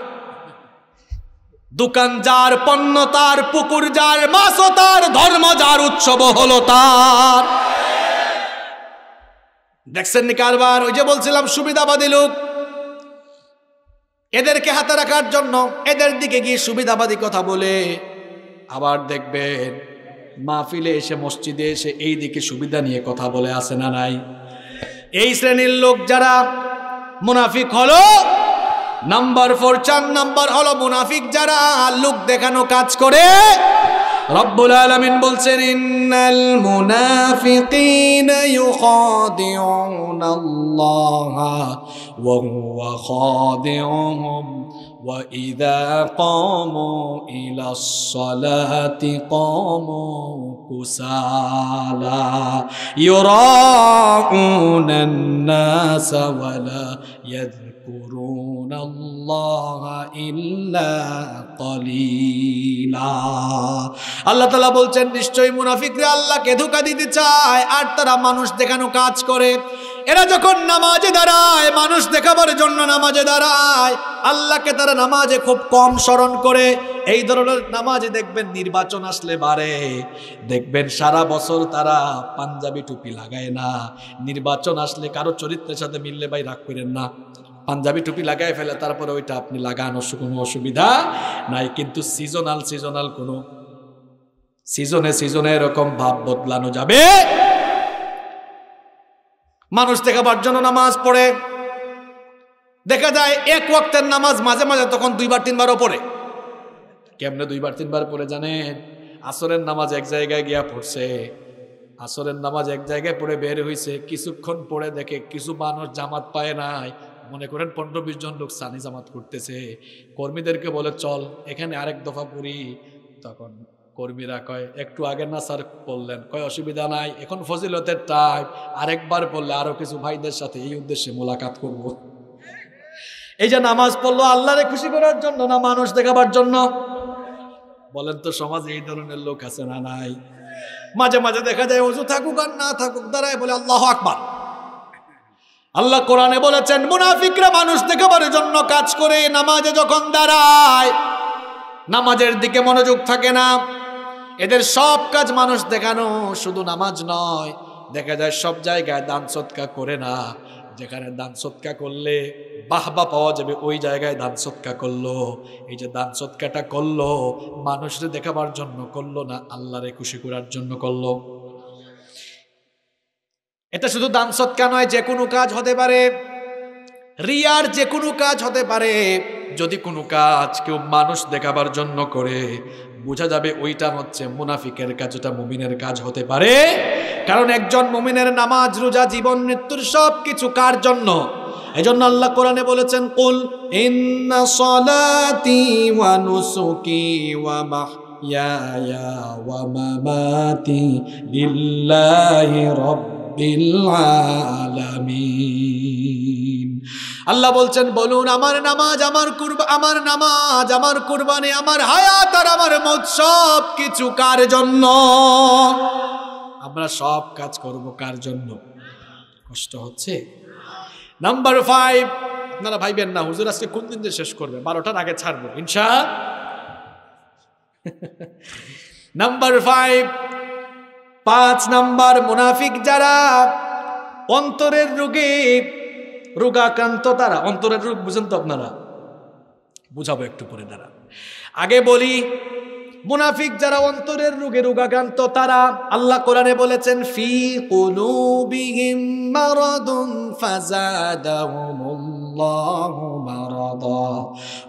দোকান যার, পণ্য তার, পুকুর যার, মাছও তার, ধর্ম যার, উৎসব হলো তার। দেখছেন নি কারবার? ওই যে বলছিলাম সুবিধাবাদী লোক, এদেরকে হাতে রাখার জন্য এদের দিকে গিয়ে সুবিধাবাদী কথা বলে, আবার দেখবেন মাহফিলে এসে মসজিদে এসে এই দিকে সুবিধা নিয়ে কথা বলে, আছে না নাই? এই শ্রেণীর লোক যারা মুনাফিক হলো নাম্বার 4, 4 নাম্বার হলো মুনাফিক যারা লোক দেখানো কাজ করে। রব্বুল আলামিন বলছেন ইন্নাল মুনাফিকিনা ইউখাদিউনাল্লাহা ওয়া হুয়া খাদিউহুম ওয়া ইযা ক্বামু ইলাস সালাতি ক্বামু কুসালা ইউরাউনান নাসা ওয়া লা ইয়াযকুরুনাল্লাহা ইল্লা কালিলা। আল্লাহ তাআলা বলছেন নিশ্চয়ই মুনাফিকরা আল্লাহকে ধোঁকা দিতে চায় আর তারা মানুষ দেখানো কাজ করে। এরা যখন নামাজে দাঁড়ায়, মানুষ দেখাবার জন্য নামাজে দাঁড়ায়, আল্লাহকে তারা নামাজে খুব কম স্মরণ করে। এই ধরনের নামাজে দেখবেন নির্বাচন আসলে বাড়ে, দেখবেন সারা বছর তারা পাঞ্জাবি টুপি লাগায় না, নির্বাচন আসলে কারো চরিত্রের সাথে মিললে ভাই রাগ করেন না, পাঞ্জাবি টুপি লাগাই ফেলে, তারপরে ওইটা আপনি লাগানো কোনো অসুবিধা নাই। কিন্তু সিজনাল কোনো সিজনে এরকম ভাব বদলানো যাবে। মানুষ দেখাবার জন্য নামাজ পড়ে, দেখা যায় এক ওয়াক্তের নামাজ মাঝে মাঝে তখন 2বার 3বারও পড়ে। কেমনে 2বার 3বার পড়ে জানেন? আসরের নামাজ এক জায়গায় গিয়া পড়ছে, আসরের নামাজ এক জায়গায় পড়ে বের হইছে, কিছুক্ষণ পড়ে দেখে কিছু মানুষ জামাত পায় নাই, মনে করেন 15-20 জন লোক সানি জামাত করতেছে। কর্মীদেরকে বলে চল এখানে আরেক দফা পড়ি। তখন কর্মীরা কয় একটু আগে না স্যার বললেন, কয় অসুবিধা নাই, এখন ফজিলতের টাইম, আরেকবার পড়লে আরো কিছু ভাইদের সাথে এই উদ্দেশ্যে মোলাকাত করব। এই যে নামাজ পড়লো আল্লাহরে খুশি করার জন্য না মানুষ দেখাবার জন্য? বলেন তো সমাজে এই ধরনের লোক আছে না নাই? মাঝে মাঝে দেখা যায় ওযু থাকুক আর না থাকুক দাঁড়ায় বলে আল্লাহু আকবার। আল্লাহ কোরআনে বলেছেন মুনাফিকরা মানুষ দেখাবার জন্য কাজ করে, নামাজে যখন দাঁড়ায় নামাজের দিকে মনোযোগ থাকে না। এদের সব কাজ মানুষ দেখানো, শুধু নামাজ নয়, দেখা যায় সব জায়গায় দান সদকা করে না। যেখানে দান সদকা করলে বাহবা পাওয়া যাবে ওই জায়গায় দান সদকা করলো। এই যে দান সদকাটা করলো মানুষকে দেখাবার জন্য করলো না, আল্লাহরে খুশি করার জন্য করলো। এটা শুধু দান সদকা নয়, যে কোনো কাজ হতে পারে, রিয়ার যে কোনো কাজ হতে পারে। যদি কোনো কাজ কেউ মানুষ দেখাবার জন্য করে, বোঝা যাবে ওইটা হচ্ছে মুনাফিকের কাজ, ওটা মুমিনের কাজ হতে পারে। কারণ একজন মুমিনের নামাজ, রোজা, জীবন মৃত্যুর সব কিছু কার জন্য? এজন্য আল্লাহ কোরআনে বলেছেন কুল ইন্না সলাতি ওয়া নুসুকি ওয়া মাহইয়ায়া ওয়া মামাতি লিল্লাহি রাব্বিল আলামিন। আল্লাহ বলছেন বলুন আমার নামাজ, আমার কুরবানি, আমার হায়াত আর আমার মত সব কিছু কার জন্য? আমরা সব কাজ করব কার জন্য? কষ্ট হচ্ছে? নাম্বার 5, আপনারা ভাইবেন না হুজুর আজকে কোন দিন শেষ করবে, 12টার আগে ছাড়বো ইনশাআল্লাহ। নাম্বার 5 নাম্বার মুনাফিক যারা অন্তরের রোগাক্রান্ত, তারা অন্তরের রোগ বুঝেন তো আপনারা? বুঝাবো একটু পরে। দাঁড়া আগে বলি মুনাফিক যারা অন্তরের রোগে রোগাক্রান্ত তারা, আল্লাহ কোরআনে বলেছেন ফি কুলুবিহিম মারাদুন ফাযাদাহুমুল্লাহু মারাদা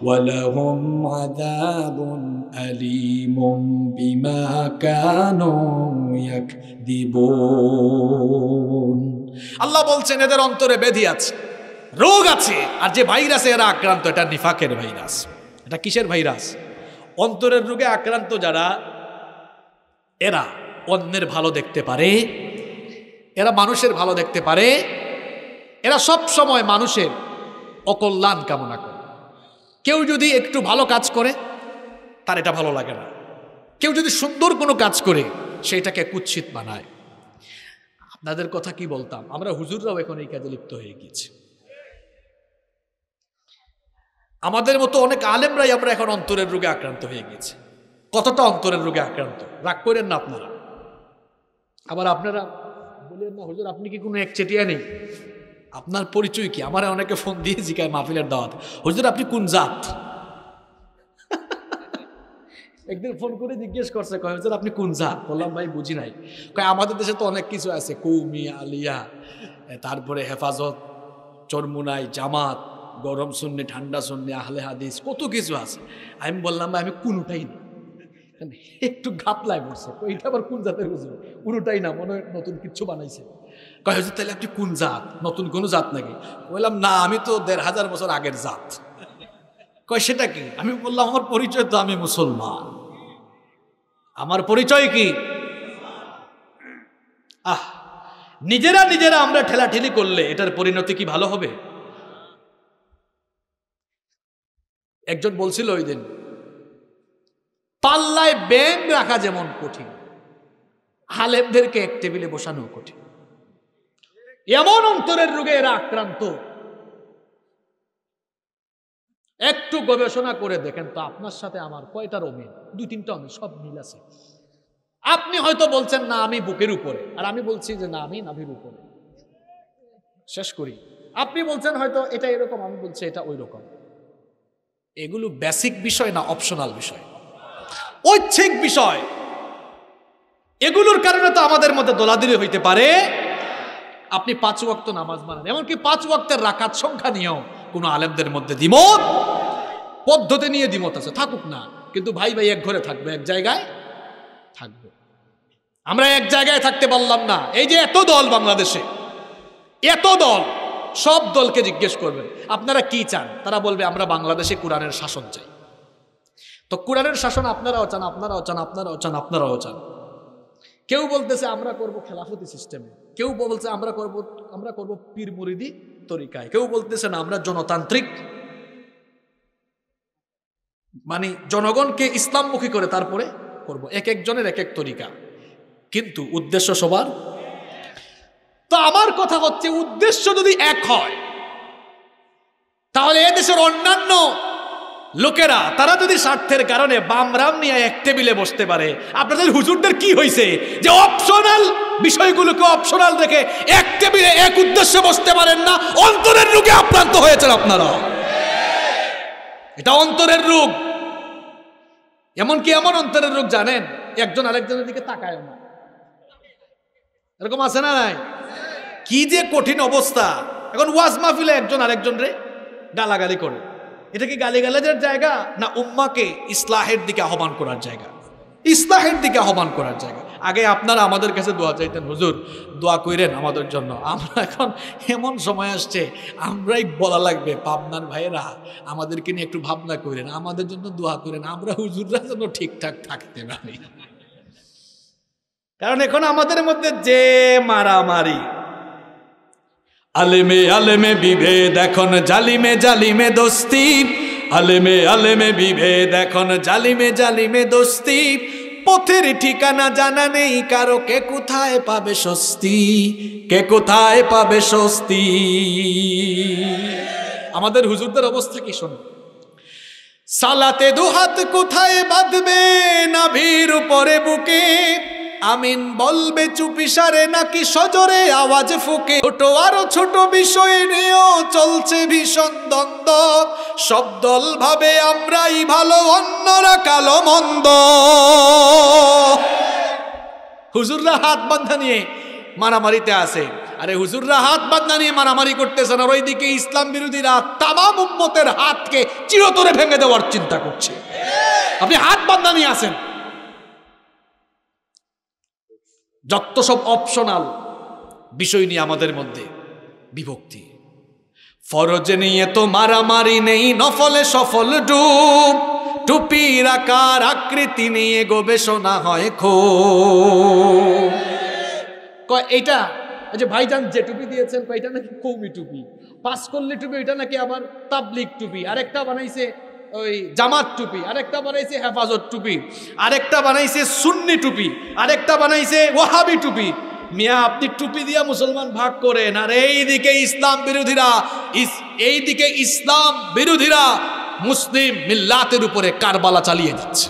ওয়া লাহুম আযাবুন আলীমুম বিমা কানু ইয়াকদিবুন। আল্লাহ বলছেন এদের অন্তরে ব্যাধি আছে, রোগ আছে, আর যে ভাইরাসে এরা আক্রান্ত এটা নিফাকের ভাইরাস। এটা কিসের ভাইরাস? অন্তরের রোগে আক্রান্ত যারা, এরা অন্যের ভালো দেখতে পারে, এরা মানুষের ভালো দেখতে পারে, এরা সব সময় মানুষের অকল্যাণ কামনা করে। কেউ যদি একটু ভালো কাজ করে তার এটা ভালো লাগে না, কেউ যদি সুন্দর কোনো কাজ করে সেটাকে কুৎসিত বানায়। আপনাদের কথা কি বলতাম, আমরা হুজুররাও এখন এই কাজে লিপ্ত হয়ে গেছি। আমাদের মতো অনেক আলেমরাই আমরা এখন অন্তরের রোগে আক্রান্ত হয়ে গেছি। কতটা অন্তরের রোগে আক্রান্ত, রাগ করেন না আপনারা। আবার আপনারা বলেন না হুজুর আপনি কি কোনো একচেটিয়া নেই, আপনার পরিচয় কি? আমার অনেকে ফোন দিয়ে জিজ্ঞাসা মাহফিলের দাওয়াত, হুজুর আপনি কোন জাত? একদিন ফোন করে জিজ্ঞেস করছে, কয় হুজুর আপনি কোন জাত? বললাম ভাই বুঝি নাই। কয় আমাদের দেশে তো অনেক কিছু আছে, কৌমি, আলিয়া, তারপরে হেফাজত, চরমুনাই, জামাত, গরম সুন্নি, ঠান্ডা সুন্নি, আহলে হাদিস, কত কিছু আছে। আমি বললাম ভাই আমি কোনোটাই না। একটু ঘাপলায় পড়ছে, এইটা আবার কোন জাতের হুজুর? কোনোটাই না, মনে হয় নতুন কিছু বানাইছে। কয় হুজুর তাহলে আপনি কোন জাত? নতুন কোনো জাত নাকি? বললাম না আমি তো ১৫০০ বছর আগের জাত। কয় সেটা কি? আমি বললাম আমার পরিচয় তো আমি মুসলমান, আমার পরিচয় কি? নিজেরা আমরা ঠেলাঠেলি করলে এটার পরিণতি কি ভালো হবে? একজন বলছিল ওই দিন, পাল্লায় ব্যাঙ রাখা যেমন কঠিন, আলেমদেরকে এক টেবিলে বসানো কঠিন। এমন অন্তরের রোগে এরা আক্রান্ত। একটু গবেষণা করে দেখেন তো আপনার সাথে আমার কয়টার অমিল? ২-৩টা অমিল, সব মিল আছে। আপনি হয়তো বলছেন না আমি বুকের উপরে, আর আমি বলছি যে না আমি নাভির উপরে। শেষ করি। আপনি বলছেন হয়তো এটা এরকম, আমি বলছি এটা ওই রকম। এগুলো বেসিক বিষয় না অপশনাল বিষয়, ঐচ্ছিক বিষয়। এগুলোর কারণে তো আমাদের মধ্যে দোলাদলি হইতে পারে। আপনি 5 ওয়াক্ত নামাজ মানেন, এমনকি 5 ওয়াক্তের রাকাত সংখ্যা নিয়েও কোনো আলেমদের মধ্যে দ্বিমত, পদ্ধতি নিয়ে দ্বিমত আছে, থাকুক না, কিন্তু ভাই ভাই এক ঘরে থাকবে, এক জায়গায় থাকবে। আমরা এক জায়গায় থাকতে পারলাম না। এই যে এত দল বাংলাদেশে, এত দল, সব দলকে জিজ্ঞেস করবেন আপনারা কি চান, তারা বলবে আমরা বাংলাদেশে কোরআনের শাসন চাই। তো কোরআনের শাসন আপনারাও চান, আপনারাও চান, আপনারাও চান, আপনারাও চান। কেউ বলতেছে আমরা করব খেলাফতি সিস্টেমে, কেউ বলছে আমরা করব পীর মুরিদি তরিকায়, কেউ বলতেছে না আমরা জনতান্ত্রিক, মানে জনগণকে ইসলামমুখী করে তারপরে করব। এক একজনের এক এক তরিকা, কিন্তু উদ্দেশ্য সবার। তো আমার কথা হচ্ছে উদ্দেশ্য যদি এক হয় তাহলে এদেশের অন্যান্য লোকেরা তারা যদি স্বার্থের কারণে বামরাম নিয়ে এক টেবিলে বসতে পারে, আপনাদের হুজুরদের কি হয়েছে যে অপশনাল বিষয়গুলোকে অপশনাল রেখে এক টেবিলে এক উদ্দেশ্যে বসতে পারেন না? অন্তরের রোগে আক্রান্ত হয়েছেন আপনারা। এটা অন্তরের রোগ। এমনকি এমন অন্তরের রোগ জানেন, একজন আরেকজনের দিকে তাকায় না, এরকম আছে না নাই? কি যে কঠিন অবস্থা। এখন ওয়াজ মাহফিলে একজন আরেকজন রে গালাগালি করে, এটা কি গালিগালাজের জায়গা না উম্মাকে ইসলাহের দিকে আহ্বান করার জায়গা? ইসলাহের দিকে আহ্বান করার জায়গা। আগে আপনারা আমাদের কাছে দোয়া চাইতেন, হুজুর দোয়া কইরেন আমাদের জন্য। আমরা এখন এমন সময় আসছে আমরাই বলা লাগবে, পাবনার ভাইয়েরা আমাদেরকে নিয়ে একটু ভাবনা করেন, আমাদের জন্য দোয়া করেন, আমরা হুজুররা যেন ঠিকঠাক থাকতে পারি। কারণ এখন আমাদের মধ্যে যে মারামারি, আলেমে আলেমে বিভেদ এখন, জালিমে জালিমে দোস্তি, আলেমে আলেমে বিভেদ এখন, জালিমে জালিমে দোস্তি, পথের ঠিকানা জানা নেই কারো, কে কোথায় পাবে স্বস্তি, কে কোথায় পাবে স্বস্তি। আমাদের হুজুরদের অবস্থা কি শোনো। সালাতে দুহাত কোথায় বাঁধবে, নাভির উপরে বুকে, আমিন বলবে চুপিসারে নাকি সজোরে আওয়াজ ফুঁকে, ছোট আরো ছোট বিষয় নিয়েও চলছে ভীষণ দ্বন্দ্ব, সব দল ভাবে আমরাই ভালো অন্যরা কালো মন্দ। হুজুররা হাত বাঁধা নিয়ে মারামারিতে আছে, আরে হুজুররা হাত বাঁধা নিয়ে মারামারি করতেছেন, আর ওইদিকে ইসলাম বিরোধীরা তামাম উম্মতের হাতকে চিরতরে ভেঙে দেওয়ার চিন্তা করছে। আপনি হাত বাঁধা নিয়ে আছেন। যত সব অপশনাল বিষয় নিয়ে আমাদের মধ্যে বিভক্তি। ফরজ নিয়ে তো মারামারি নেই, নফলে সফল ডুব, টুপির আকার আকৃতি নিয়ে গবেষণা হয় খুব। কয় এইটা আচ্ছা ভাইজান যে টুপি দিয়েছেন এটা নাকি কৌমি টুপি, পাস করলে টুপি, এটা নাকি আবার তাবলিগ টুপি, আরেকটা বানাইছে ওই জামাত টুপি, আরেকটা বানাইছে হেফাজত টুপি, আরেকটা বানাইছে সুন্নি টুপি, আরেকটা বানাইছে ওয়াহাবি টুপি। মিয়া আপনি টুপি দিয়া মুসলমান ভাগ করেন, আর এইদিকে ইসলাম বিরোধীরা মুসলিম মিল্লাতের উপরে কারবালা চালিয়ে দিচ্ছে।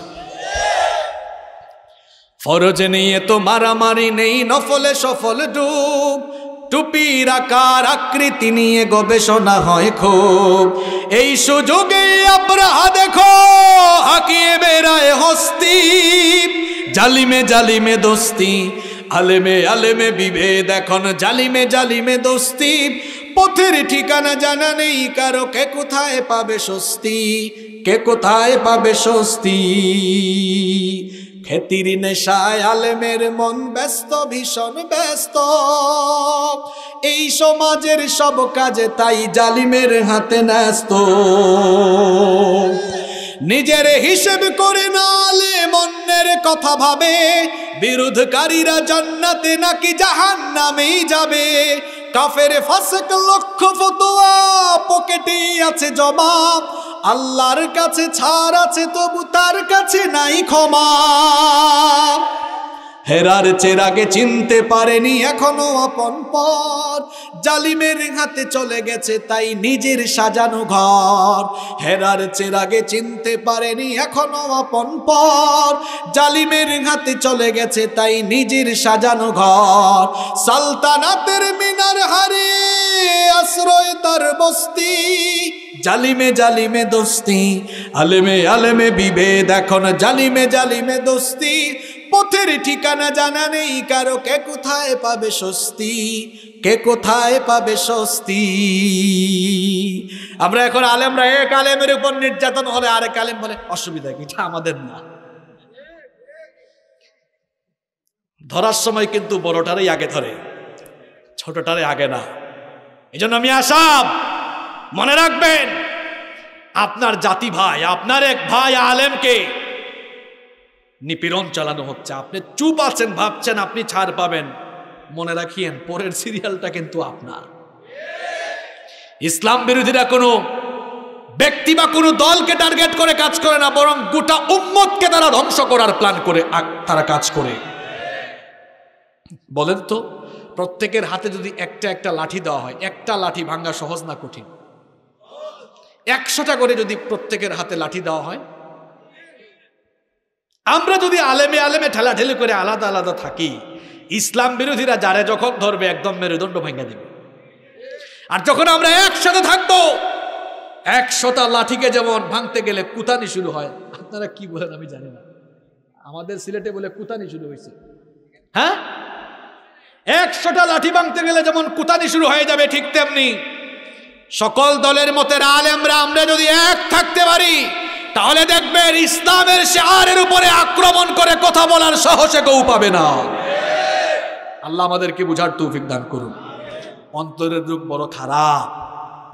ফরজ নিয়ে তো মারামারি নেই, নফলে সফল ডুব, টুপির আকার আকৃতি নিয়ে গবেষণা হয় খুব। এই সুযোগে আবরাহা দেখো হাকিয়ে বেড়ায় হস্তি, জালিমে জালিমে দোস্তি, আলেমে আলেমে বিভেদ এখন জালিমে জালিমে দোস্তি। পথের ঠিকানা জানা নেই কারো, কে কোথায় পাবে স্বস্তি, কে কোথায় পাবে স্বস্তি। খ্যাতির নেশায় আলেমের মন ব্যস্ত, ভীষণ ব্যস্ত, এই সমাজের সব কাজে তাই জালিমের হাতে ন্যস্ত। নিজের হিসেব করে না আলেম অন্যের কথা ভাবে, বিরোধকারীরা জান্নাতে নাকি জাহান্নামেই যাবে। কাফের ফাসিক লক্ষ ফতোয়া, পকেটেই আছে জবাব, আল্লাহর কাছে ছাড় আছে তবু তার কাছে নাই ক্ষমা। হেরার চেরাগে চিনতে পারেনি এখনো আপন পর, জালিমের হাতে চলে গেছে তাই নিজের সাজানো ঘর। হেরার চেরাগে চিনতে পারেনি এখনো আপন পর, জালিমের হাতে চলে গেছে তাই নিজের সাজানো ঘর। সালতানাতের মিনার হারিয়ে আশ্রয় তার বস্তি, জালিমে জালিমে দোস্তি, আলেমে আলেমে বিভেদ এখন জালিমে জালিমে দোস্তি। পথের ঠিকানা জানা নেই কারো, কে কোথায় পাবে স্বস্তি, কে কোথায় পাবে স্বস্তি। আমরা এখন আলেমরা এক আলেমের উপর নির্যাতন হলে আরেক আলেম বলে অসুবিধা কি, এটা আমাদের না। ধরার সময় কিন্তু বড়টারই আগে ধরে, ছোটটারে আগে না। এই জন্য আমি আসাম মনে রাখবেন, আপনার জাতি ভাই, আপনার এক ভাই আলেমকে নিপীড়ন চালানো হচ্ছে, আপনি চুপ আছেন ভাবছেন আপনি ছাড় পাবেন, মনে রাখিয়েন পরের সিরিয়ালটা কিন্তু আপনার। ইসলাম বিরোধীরা কোনো ব্যক্তি বা কোনো দলকে টার্গেট করে কাজ করে না, বরং গোটা উম্মতকে তারা ধ্বংস করার প্ল্যান করে তারা কাজ করে। বলেন তো, প্রত্যেকের হাতে যদি একটা একটা লাঠি দেওয়া হয়, একটা লাঠি ভাঙা সহজ না কঠিন? 100টা করে যদি প্রত্যেকের হাতে লাঠি দেওয়া হয়, আমরা যদি আলেমে আলেমে ঠেলাঠেলি করে আলাদা আলাদা থাকি, ইসলাম বিরোধীরা যারে যখন ধরবে একদম মেরুদণ্ড ভেঙে দেবে। আর যখন আমরা একসাথে থাকবো, 100টা লাঠিকে যেমন ভাঙতে গেলে কুতানি শুরু হয়, আপনারা কি বলেন আমি জানি না, আমাদের সিলেটে বলে কুতানি শুরু হয়েছে। হ্যাঁ, 100টা লাঠি ভাঙতে গেলে যেমন কুতানি শুরু হয়ে যাবে, ঠিক তেমনি সকল দলের মতের আলেমরা আমরা যদি এক থাকতে পারি, তাহলে দেখবেন ইসলামের শিআরের উপরে আক্রমণ করে কথা বলার সাহসে কেউ পাবে না। আল্লাহ আমাদেরকে বুঝার তৌফিক দান করুন। অন্তরের রোগ বড় খারাপ,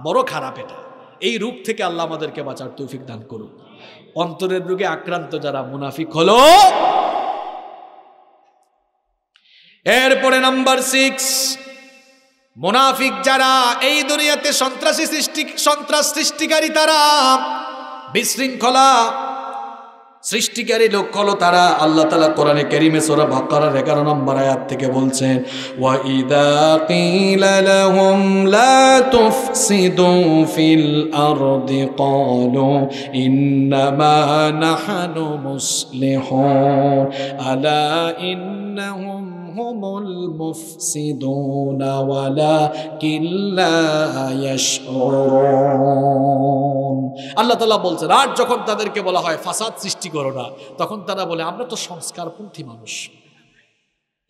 বড় খারাপ এটা। এই রোগ থেকে আল্লাহ আমাদেরকে বাঁচার তৌফিক দান করুন। অন্তরের রোগে আক্রান্ত যারা মুনাফিক হলো। এরপরে নাম্বার 6, মুনাফিক যারা এই দুনিয়াতে সন্ত্রাস সৃষ্টিকারী, তারা বিশৃঙ্খলা, সৃষ্টিকারী লোক হলো তারা। আল্লাহ তাআলা কোরআনে কারীমে সূরা বাকারার 11 নম্বর আয়াত থেকে বলছেন, ওয়া ইযা কিলা লাহুম লা তুফসিদু ফিল আরদি ক্বালু ইন্নামা নাহনু মুসলিহুন আলা ইন্নাহুম হুমুল মুফসিদুনা ওয়ালাকিন লা ইয়াশউরুন। আল্লাহ তাআলা বলছেন, আর যখন তাদেরকে বলা হয় ফাসাদ সৃষ্টি করো না, তখন তারা বলে আমরা তো সংস্কারপন্থী মানুষ।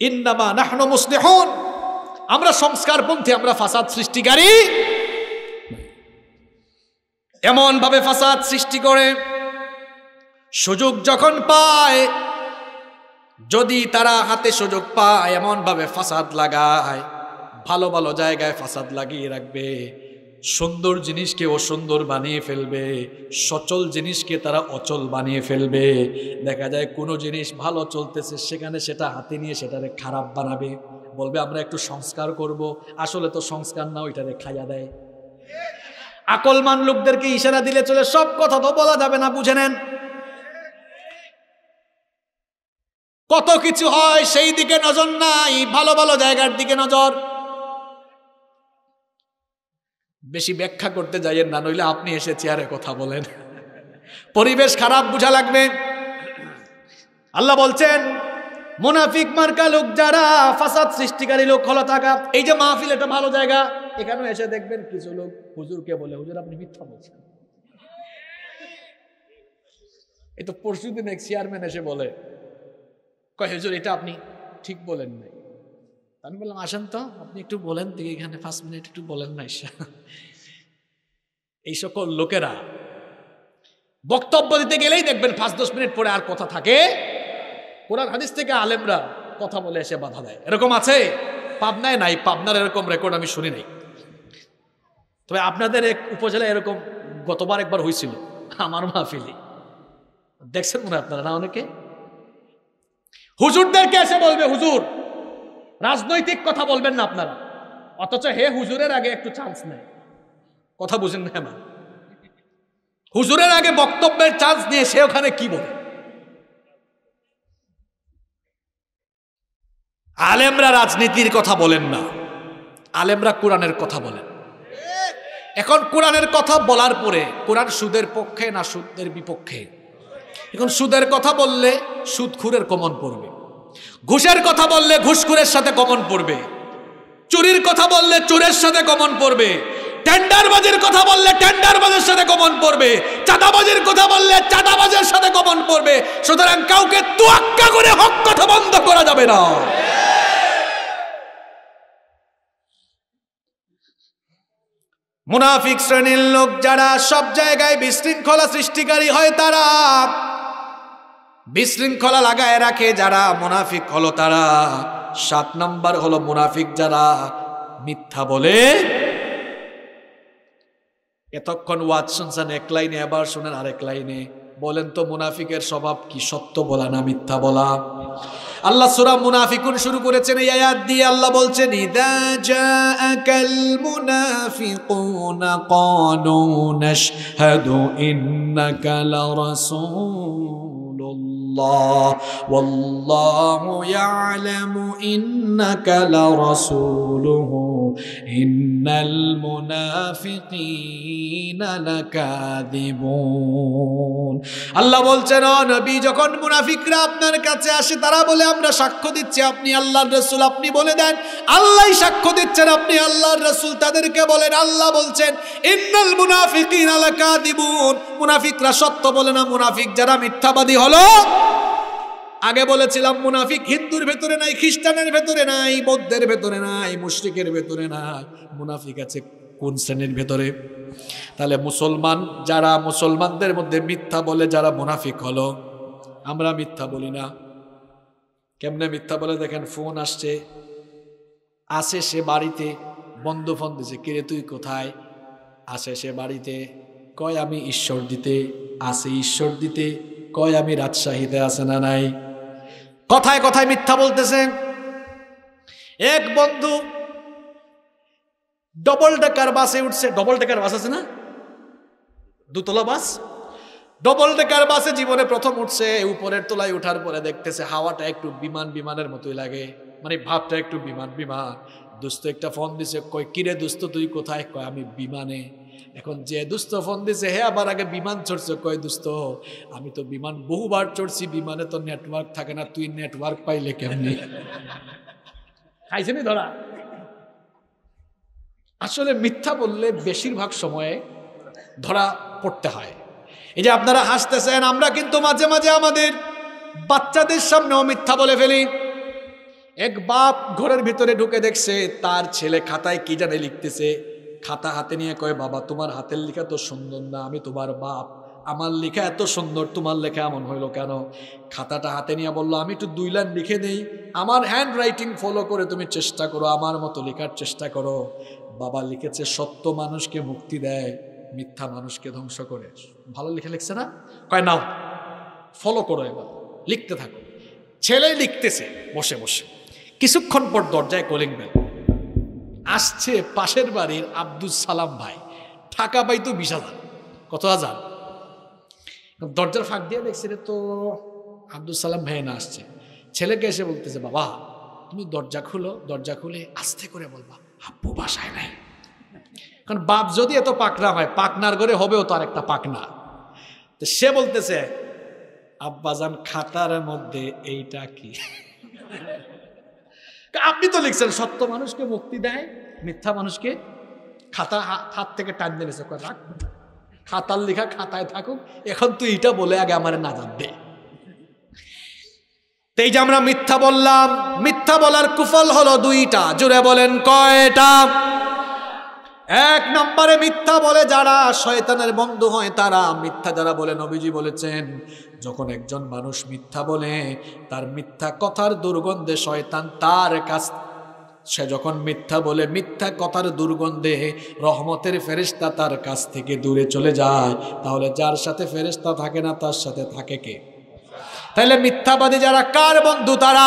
ইন্নামা নাহনু মুসলিহুন, আমরা সংস্কারপন্থী, আমরা ফাসাদ সৃষ্টিকারী। এমন ভাবে ফাসাদ সৃষ্টি করে, সুযোগ যখন পায়, যদি তারা হাতে সুযোগ পায় এমন ভাবে ফাসাদ লাগায়, ভালো ভালো জায়গায় ফাসাদ লাগিয়ে রাখবে, সুন্দর জিনিসকে অসুন্দর বানিয়ে ফেলবে, সচল জিনিসকে তারা অচল বানিয়ে ফেলবে। দেখা যায় কোনো জিনিস ভালো চলতেছে, সেখানে সেটা হাতে নিয়ে সেটারে খারাপ বানাবে, বলবে আমরা একটু সংস্কার করব, আসলে তো সংস্কার না, ওইটারে খাইয়া দেয়। আকলমান লোকদেরকে ইশারা দিলে চলে, সব কথা তো বলা যাবে না, বুঝে নেন। কত কিছু হয়, সেই দিকে নজর নাই, ভালো ভালো জায়গার দিকে নজর। বেশি ব্যাখ্যা করতে যাইয়েন না, নইলে আপনি এসে চেয়ারে কথা বলেন, পরিবেশ খারাপ বুঝা লাগবে। আল্লাহ বলছেন, মুনাফিক মার্কা লোক যারা, ফাসাদ সৃষ্টিকারী লোক হলো তারা। এই যে মাহফিল, এটা ভালো জায়গা, এখানে এসে দেখবেন কিছু লোক হুজুরকে বলে, হুজুর আপনি মিথ্যা বলছেন। এই তো পরশুদিন এক চেয়ারম্যান এসে বলে, কয় হুজুর এটা আপনি ঠিক বলেন নাই। আমি বললাম আসেন তো, আপনি একটু বলেন দিকে, এখানে 5 মিনিট একটু বলেন না। এই সকল লোকেরা বক্তব্য দিতে গেলেই দেখবেন 5-10 মিনিট পরে আর কথা থাকে। কোরআন হাদিস থেকে আলেমরা কথা বলে এসে বাধা দেয়, এরকম আছে? পাবনায় নাই, পাবনার এরকম রেকর্ড আমি শুনি নাই। তবে আপনাদের এক উপজেলায় এরকম গতবার একবার হয়েছিল, আমার মাহফিলে, দেখছেন মনে হয় আপনারা না? অনেকে হুজুরদেরকে এসে বলবে, হুজুর রাজনৈতিক কথা বলবেন না আপনারা, অথচ হে হুজুরের আগে একটু চান্স নেয়। কথা বুঝেন না? আমার হুজুরের আগে বক্তব্যের চান্স নিয়ে সে ওখানে কি বলে? আলেমরা রাজনীতির কথা বলেন না, আলেমরা কোরআনের কথা বলেন। এখন কোরআনের কথা বলার পরে কোরআন সুদের পক্ষে না সুদের বিপক্ষে? এখন সুদের কথা বললে সুদখুরের কমন পড়বে, ঘুষের কথা বললে ঘুষখুরের সাথে কমন পড়বে, চুরির কথা বললে চোরের সাথে কমন পড়বে, টেন্ডারবাজির কথা বললে টেন্ডারবাজের সাথে কমন পড়বে, চাঁদাবাজির কথা বললে চাঁদাবাজের সাথে কমন পড়বে। সুতরাং কাউকে তোয়াক্কা করে হক কথা বন্ধ করা যাবে না। মুনাফিক শ্রেণীর লোক যারা সব জায়গায় বিশৃঙ্খলা সৃষ্টিকারী হয়, তারা বিশৃঙ্খলা লাগায় রাখে যারা, মুনাফিক হলো তারা। 7 নম্বর হলো মুনাফিক যারা মিথ্যা বলে। এতক্ষণ ওয়াজ শুনছেন এক লাইনে, এবার শুনেন আরেক লাইনে। বলেন তো মুনাফিকের স্বভাব কি? সত্য বলা না মিথ্যা বলা? আল্লাহ সূরা মুনাফিকুন শুরু করেছেন এই আয়াত দিয়ে। আল্লাহ বলছেন, ইযা জাআকাল মুনাফিকুনা ক্বালু নাশহাদু ইন্নাকা লারাসূলুল্লাহ ওয়াল্লাহু ইয়ালামু ইন্নাকা লারাসূলুহু ইন্নাল মুনাফিকিনা লাকাযিবুন। আল্লাহ বলছেন, ও নবী, যখন মুনাফিকরা আপনার কাছে আসে, তারা বলে আমরা সাক্ষ্য দিচ্ছি আপনি আল্লাহর রাসূল। আপনি বলে দেন আল্লাহই সাক্ষ্য দিচ্ছেন আপনি আল্লাহর রাসূল। তাদেরকে বলেন, আল্লাহ বলছেন ইন্নাল মুনাফিকিনা লাকাযিবুন, মুনাফিকরা সত্য বলে না। মুনাফিক যারা মিথ্যাবাদী হলো। আগে বলেছিলাম মুনাফিক হিন্দুর ভেতরে নাই, খ্রিস্টানের ভেতরে নাই, বৌদ্ধের ভেতরে নাই, মুশরিকের ভেতরে নাই। মুনাফিক আছে কোন শ্রেণীর ভেতরে? তাহলে মুসলমান যারা, মুসলমানদের মধ্যে মিথ্যা বলে যারা, মুনাফিক হলো। আমরা মিথ্যা বলি না। কেমনে মিথ্যা বলে দেখেন, ফোন আসছে, আসে সে বাড়িতে, বন্ধু ফোন দিছে, কিরে তুই কোথায়? আসে সে বাড়িতে, কয় আমি ঈশ্বর দিতে। আসে ঈশ্বর দিতে, কয় আমি রাজশাহীতে। আছে না নাই? কথায় কথায় মিথ্যা বলতেছে। এক বন্ধু ডবল ডেকার বাসে উঠছে, ডবল ডেকার বাস আছে না, 2তলা বাস, ডবল ডেকার বাসে জীবনে প্রথম উঠছে, উপরের তলায় উঠার পরে দেখতেছে হাওয়াটা একটু বিমানের মতোই লাগে, মানে ভাবটা একটু বিমান। দোস্ত একটা ফোন দিছে, কয় কিরে দোস্ত তুই কোথায়? কয় আমি বিমানে। এখন যে দোস্ত ফোন দিছে হে আবার আগে বিমান চড়ছে, কয় দোস্ত আমি তো বিমান বহুবার চড়ছি, বিমানে তো নেটওয়ার্ক থাকে না, তুই নেটওয়ার্ক পাইলে কেমনি? খাইছে নি ধরা? আসলে মিথ্যা বললে বেশিরভাগ সময়ে ধরা পড়তে হয়। এই যে আপনারা হাসতেছেন, আমরা কিন্তু মাঝে মাঝে আমাদের বাচ্চাদের সামনেও মিথ্যা বলে ফেলি। এক বাপ ঘরের ভিতরে ঢুকে দেখছে তার ছেলে খাতায় কি জানে লিখতেছে, খাতা হাতে নিয়ে কয় বাবা তোমার হাতের লেখা তো সুন্দর না, আমি তোমার বাপ, আমার লেখা এত সুন্দর, তোমার লেখা এমন হইলো কেন? খাতাটা হাতে নিয়ে বললো আমি একটু 2 লাইন লিখে নেই, আমার হ্যান্ড রাইটিং ফলো করে তুমি চেষ্টা করো, আমার মতো লেখার চেষ্টা করো। বাবা লিখেছে সত্য মানুষকে মুক্তি দেয়, মিথ্যা মানুষকে ধ্বংস করে। ভালো লিখে লিখছে না? কয় নাও ফলো করো, এবার লিখতে থাকো। ছেলে লিখতেছে বসে বসে, কিছুক্ষণ পর দরজায় কলিং বেল। আসছে পাশের বাড়ির আব্দুল সালাম ভাই, টাকা পাইতো 20,000। কত হাজার? দরজার ফাঁক দিয়ে দেখছে রে তো আব্দুল সালাম ভাই না আসছে। ছেলেকে এসে বলতেছে বাবা তুমি দরজা খুলো, দরজা খুলে আস্তে করে বলবা আব্বু বাসায় নাই। কারণ বাপ যদি এত পাকনা হয়, পাকনার ঘরে হবেও তো আর একটা পাকনা। তো সে বলতেছে আব্বাজান খাতার মধ্যে এইটা কি? আপনি তো লিখছেন সত্য মানুষকে মুক্তি দেয়, মিথ্যা মানুষকে। খাতা হাত থেকে টান দিয়েছে, রাখ খাতার লেখা খাতায় থাকুক, এখন তুই এটা বলে আগে আমার নাজাত দে। এই যে আমরা মিথ্যা বললাম, মিথ্যা বলার কুফল হলো 2টা। জুড়ে বলেন কয়টা? 1 নম্বরে মিথ্যা বলে যারা শয়তানের বন্ধু হয় তারা। মিথ্যা যারা বলে, নবীজি বলেছেন যখন একজন মানুষ মিথ্যা বলে তার মিথ্যা কথার দুর্গন্ধে শয়তান তার কাছ, সে যখন মিথ্যা বলে মিথ্যা কথার দুর্গন্ধে রহমতের ফেরেশতা তার কাছ থেকে দূরে চলে যায়। তাহলে যার সাথে ফেরেশতা থাকে না তার সাথে থাকে কে? তাহলে মিথ্যাবাদী যারা কার বন্ধু তারা?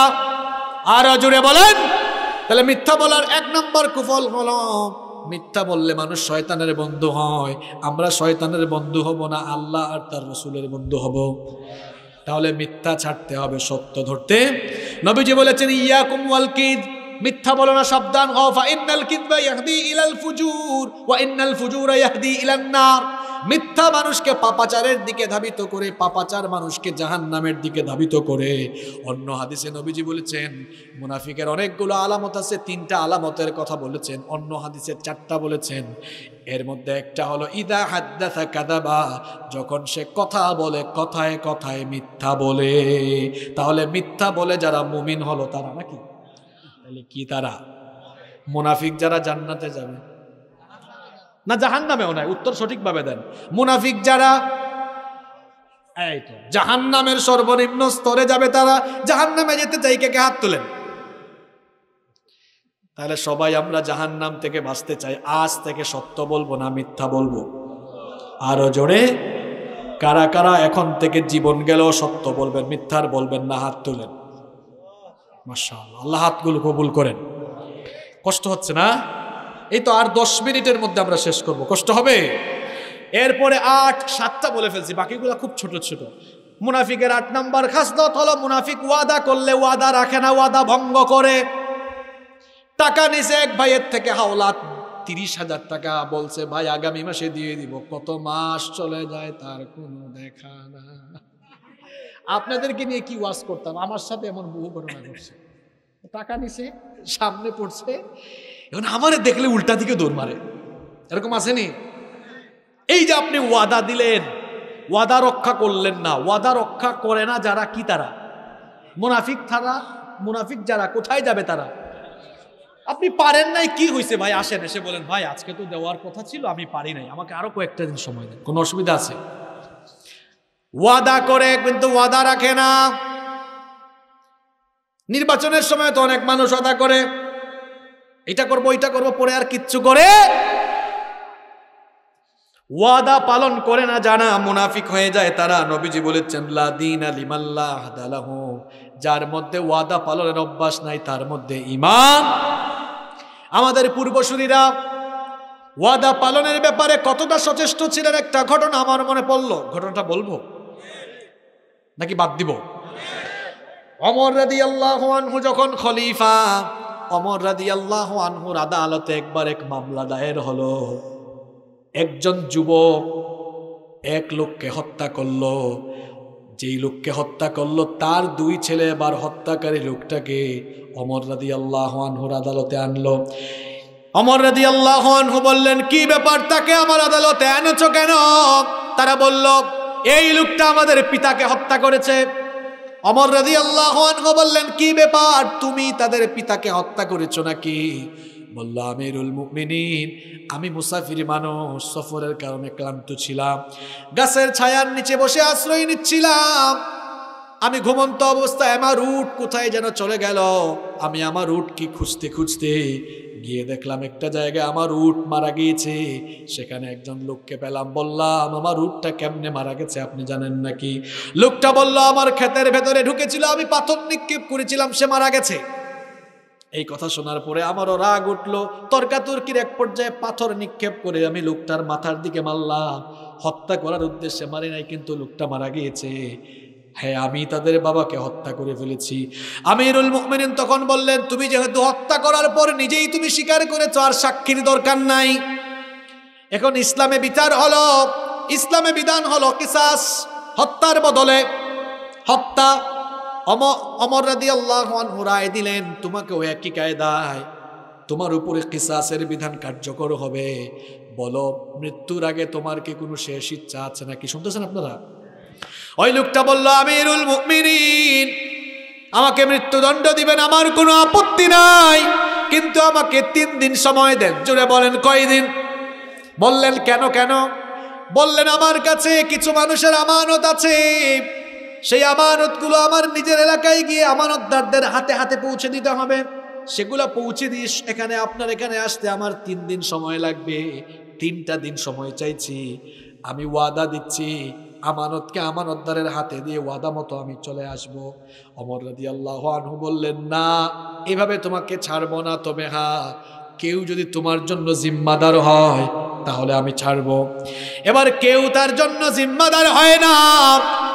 আরো জুড়ে বলেন। তাহলে মিথ্যা বলার 1 নম্বর কুফল হলো মিথ্যা বললে মানুষ শয়তানের বন্ধু হয়। আমরা শয়তানের বন্ধু হব না, আল্লাহ আর তার রাসূলের বন্ধু হব। তাহলে মিথ্যা ছাড়তে হবে, সত্য ধরতে। নবীজি বলেছেন ইয়াকুম ওয়াল কিদ, মিথ্যা বলো না, সাবধান হও। ফা ইন্নাল কিযবা ইয়াহদি ইলাল ফুজুর ওয়া ইন্নাল ফুজুরা ইয়াহদি ইলান নার। মিথ্যা মানুষকে পাপাচারের দিকে ধাবিত করে, পাপাচার মানুষকে জাহান্নামের দিকে ধাবিত করে। অন্য হাদিসে নবীজি বলেছেন মুনাফিকের অনেকগুলো আলামত আছে, 3টা আলামতের কথা বলেছেন। অন্য হাদিসে 4টা বলেছেন। এর মধ্যে একটা হলো ইদা হাদ্দাসা কাযাবা, যখন সে কথা বলে কথায় কথায় মিথ্যা বলে। তাহলে মিথ্যা বলে যারা মুমিন হলো তারা নাকি? তাহলে কি তারা? মুনাফিক যারা জান্নাতে যাবে না জাহান্নামেও নাই? উত্তর সঠিকভাবে দেন। মুনাফিক যারা, এই তো জাহান্নামের সর্বনিম্ন স্তরে যাবে তারা। জাহান্নামে যেতে চাই কে কে হাত তোলেন? তাহলে সবাই আমরা জাহান্নাম থেকে বাঁচতে চাই। আজ থেকে সত্য বলবো না মিথ্যা বলবো? আরো জোরে। কারা কারা এখন থেকে জীবন গেলেও সত্য বলবেন, মিথ্যার বলবেন না? হাত তোলেন। মাশাআল্লাহ, আল্লাহ হাতগুলো কবুল করেন। কষ্ট হচ্ছে না? এই তো আর 10 মিনিটের মধ্যে আমরা শেষ করব, কষ্ট হবে? এরপরে 7টা বলে ফেলছি, বাকিগুলো খুব ছোট ছোট। মুনাফিকের 8 নম্বর খাসলত হলো মুনাফিক ওয়াদা করলে ওয়াদা রাখে না, ওয়াদা ভঙ্গ করে। টাকা নিছে এক ভাইয়ের থেকে হাওলাত 30,000 টাকা, বলছে ভাই আগামী মাসে দিয়ে দিব। কত মাস চলে যায় তার কোনো দেখা না। আপনাদেরকে নিয়ে কি ওয়াজ করতাম, আমার সাথে এমন বহু ঘটনা ঘটছে। টাকা নিছে, সামনে পড়ছে, এখন আমারে দেখলে উল্টা দিকে দৌড় মারে। এরকম আসেনি? এই যে আপনি ওয়াদা দিলেন, ওয়াদা রক্ষা করলেন না। ওয়াদা রক্ষা করে না যারা, কি তারা? মুনাফিক। তারা মুনাফিক যারা কোথায় যাবে তারা? আপনি পারেন নাই, কি হয়েছে ভাই আসেন, এসে বলেন ভাই আজকে তো দেওয়ার কথা ছিল আমি পারি নাই, আমাকে আরো কয়েকটা দিন সময় দেন। কোনো অসুবিধা আছে? ওয়াদা করে কিন্তু ওয়াদা রাখে না। নির্বাচনের সময় তো অনেক মানুষ ওয়াদা করে এটা করবো ওইটা করবো, পরে আর কিচ্ছু করে ওয়াদা পালন করে না যারা, মুনাফিক হয়ে যায় তারা। নবীজি বলেছেন লা দীনা লিমান লা আহদা লাহু, যার মধ্যে ওয়াদা পালনের অভ্যাস নাই তার মধ্যে ঈমান। আমাদের পূর্বসূরীরা ওয়াদা পালনের ব্যাপারে কতটা সচেষ্ট ছিলেন একটা ঘটনা আমার মনে পড়লো। ঘটনাটা বলবো নাকি বাদ দিব? ওমর রাদিয়াল্লাহু আনহু যখন খলিফা, ওমর রাদিয়াল্লাহু আনহুর আদালতে একবার এক মামলা দায়ের হলো। একজন যুবক এক লোককে হত্যা করলো। যেই লোককে হত্যা করলো তার দুই ছেলে এবার হত্যাকারী লোকটাকে ওমর রাদিয়াল্লাহু আনহুর আদালতে আনলো। ওমর রাদিয়াল্লাহু আনহু বললেন, কি ব্যাপার, তাকে আমার আদালতে এনেছো কেন? তারা বলল, এই লোকটা আমাদের পিতাকে হত্যা করেছে। ওমর রাদিয়াল্লাহু আনহু বললেন, কি ব্যাপার, তুমি তাদের পিতাকে হত্যা করেছো নাকি? বলল, আমিরুল মুমিনিন, আমি মুসাফির মানুষ, সফরের কারণে ক্লান্ত ছিলাম, গাছের ছায়ার নিচে বসে আশ্রয় নিচ্ছিলাম। আমি ঘুমন্ত অবস্থায় আমার উট কোথায় যেন চলে গেল। আমি আমার উট কি খুঁজতে খুঁজতে গিয়ে দেখলাম একটা জায়গায় আমার উট মারা গিয়েছে। সেখানে একজন লোককে পেলাম। বললাম, আমার উটটা কেমনে মারা গেছে আপনি জানেন নাকি? লোকটা বলল, আমার ক্ষেতের ভেতরে ঢুকেছিল, আমি পাথর নিক্ষেপ করেছিলাম, সে মারা গেছে। এই কথা শোনার পরে আমারও রাগ উঠলো। তর্কাতর্কির এক পর্যায়ে পাথর নিক্ষেপ করে আমি লোকটার মাথার দিকে মারলাম। হত্যা করার উদ্দেশ্যে মারি নাই, কিন্তু লোকটা মারা গিয়েছে। হ্যাঁ, আমি তাদের বাবাকে হত্যা করে ফেলেছি। আমিরুল মুমিনিন তখন বললেন, তুমি যেহেতু হত্যা করার পর নিজেই তুমি স্বীকার করেছো, আর সাক্ষীর দরকার নাই। এখন ইসলামে বিচার হলো, ইসলামে বিধান হলো কিসাস, হত্যার বদলে হত্যা। ওমর রাদিয়াল্লাহু আনহু রায় দিলেন, তোমাকেও একই কায়দায় তোমার উপরে কিসাসের বিধান কার্যকর হবে। বলো, মৃত্যুর আগে তোমার কি কোনো শেষ ইচ্ছা আছে নাকি? শুনতেছেন আপনারা? ওই লোকটা বলল, আমিরুল মুমিনিন, আমাকে মৃত্যুদণ্ড দিবেন, আমার কোনো আপত্তি নাই, কিন্তু আমাকে 3 দিন সময় দেন। জোরে বলেন, কয়দিন? বললেন, কেন কেন? বললেন, আমার কাছে কিছু মানুষের আমানত আছে, সেই আমানতগুলো আমার নিজের এলাকায় গিয়ে আমানতদারদের হাতে হাতে পৌঁছে দিতে হবে। সেগুলো পৌঁছে দিয়ে এখানে আপনার এখানে আসতে আমার 3 দিন সময় লাগবে। 3টা দিন সময় চাইছি। আমি ওয়াদা দিচ্ছি, আমানতকে আমানতদারের হাতে দিয়ে ওয়াদা মতো আমি চলে আসব। ওমর রাদিয়াল্লাহু আনহু বললেন, না, এভাবে তোমাকে ছাড়বো না। তবে হ্যাঁ, কেউ যদি তোমার জন্য জিম্মাদার হয় তাহলে আমি ছাড়বো। এবার কেউ তার জন্য জিম্মাদার হয় না।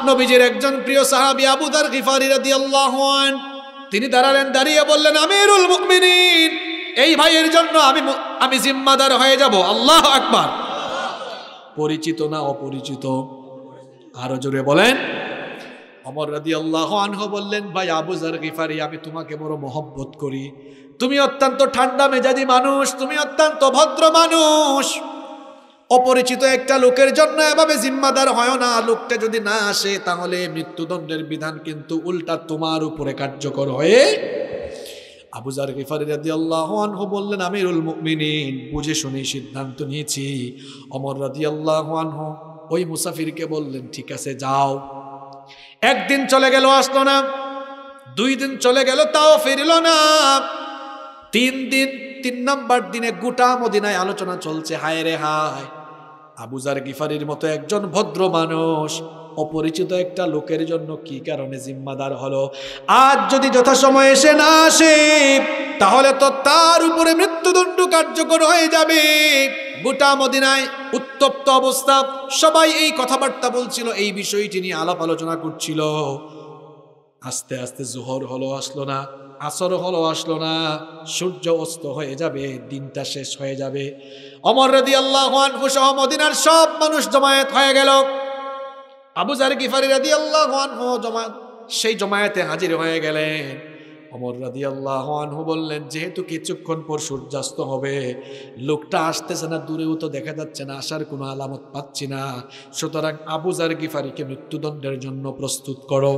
নবীজির একজন প্রিয় সাহাবী আবু যার গিফারি রাদিয়াল্লাহু আনহু, তিনি দাঁড়ালেন, দাঁড়িয়ে বললেন, আমিরুল মুমিনিন, এই ভাইয়ের জন্য আমি জিম্মাদার হয়ে যাব। আল্লাহু আকবার। পরিচিত না অপরিচিত? আরো জোরে বলেন। ওমর রাদিয়াল্লাহু আনহু বললেন, ভাই আবু যার গিফারি, আমি তোমাকে বড় মহব্বত করি, তুমি অত্যন্ত ঠান্ডা মেজাজি মানুষ, তুমি অত্যন্ত ভদ্র মানুষ। অপরিচিত একটা লোকের জন্য এভাবে জিম্মাদার হয় না। লোকটা যদি না আসে তাহলে মৃত্যুদণ্ডের বিধান কিন্তু উল্টা তোমার উপরে কার্যকর হয়ে। আবু যার গিফারি রাদিয়াল্লাহু আনহু বললেন, আমিরুল মুমিনিন, বুঝে শুনে সিদ্ধান্ত নিয়েছি। ওমর রাদিয়াল্লাহু আনহু ওই মুসাফিরকে বললেন, ঠিক আছে, যাও। 1 দিন চলে গেল, আসলো না। 2 দিন চলে গেল, তাও ফিরল না। 3 নম্বর দিনে গোটা মদিনায় আলোচনা চলছে, হায় রে হায়, আবু যার গিফারির মতো একজন ভদ্র মানুষ অপরিচিত একটা লোকের জন্য কি কারণে জিম্মাদার হলো? আজ যদি যথাসময়ে এসে না আসে তাহলে তো তার উপরে মৃত্যুদণ্ড কার্যকর হয়ে যাবে। গোটা মদিনায় উত্তপ্ত অবস্থা, সবাই এই কথাবার্তা বলছিল, এই বিষয়টি নিয়ে আলাপ আলোচনা করছিল। আস্তে আস্তে জোহর হলো, আসলো না। আসর হলো, আসলো না। সূর্য অস্ত হয়ে যাবে, দিনটা শেষ হয়ে যাবে। ওমর রাদিয়াল্লাহু আনহু সহ মদিনার সব মানুষ জমায়েত হয়ে গেল। আবু যার গিফারি রাদিয়াল্লাহু আনহু সেই জমায়েতে হাজির হয়ে গেলেন। ওমর রাদিয়াল্লাহু আনহু বললেন, যেহেতু কিছুক্ষণ পর সূর্যাস্ত হবে, লোকটা আসতেছে না, দূরেও তো দেখা যাচ্ছে না, আসার কোনো আলামত পাচ্ছি না, সুতরাং আবু যার গিফারিকে মৃত্যুদণ্ডের জন্য প্রস্তুত করো।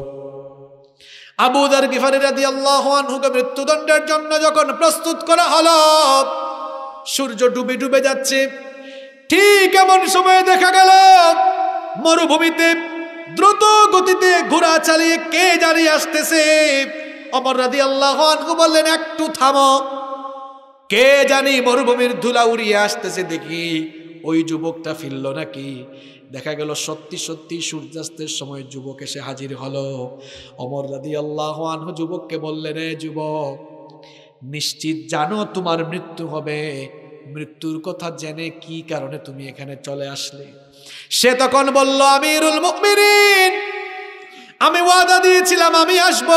আবু যার গিফারি রাদিয়াল্লাহু আনহুকে মৃত্যুদণ্ডের জন্য যখন প্রস্তুত করা হলো, সূর্য ডুবে ডুবে যাচ্ছে। ঠিক এমন সময় দেখা গেল মরুভূমিতে দ্রুত গতিতে ঘোড়া চালিয়ে কে জানি আসতেছে। ওমর রাদিয়াল্লাহু আনহু বললেন, একটু থামো, কে জানি মরুভূমির ধুলা উড়িয়ে আসতেছে, দেখি ওই যুবকটা ফিরল নাকি। দেখা গেল সত্যি সত্যি সূর্যাস্তের সময় যুবক এসে হাজির হলো। ওমর রাদিয়াল্লাহু আনহু যুবককে বললেন, এ যুবক, নিশ্চিত জানো তোমার মৃত্যু হবে, মৃত্যুর কথা জেনে কি কারণে তুমি এখানে চলে আসলে? সে তখন বলল, আমিরুল মুমিনিন, আমি ওয়াদা দিয়েছিলাম আমি আসব,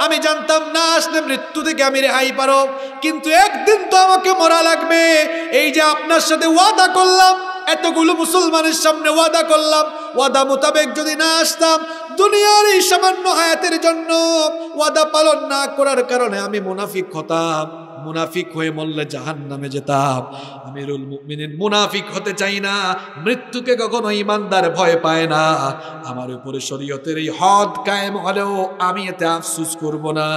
আমি জানতাম না আসলে মৃত্যু থেকে আমি রেহাই পারো, কিন্তু একদিন তো আমাকে মরা লাগবে। এই যে আপনার সাথে ওয়াদা করলাম, এতগুলো মুসলমানের সামনে ওয়াদা করলাম, ওয়াদা মোতাবেক যদি না আসতাম, দুনিয়ার এই সামান্য হায়াতের জন্য ওয়াদা পালন না করার কারণে আমি মুনাফিক হতাম, মুনাফিক হয়ে মরলে জাহান্নামে যেতাম। আমিরুল মুমিনিন মুনাফিক হতে চাই না, মৃত্যুকে কখনো ঈমানদার ভয় পায় না। আমার উপরে শরীয়তের এই হদ কায়েম হলেও আমি এতে আফসোস করব না,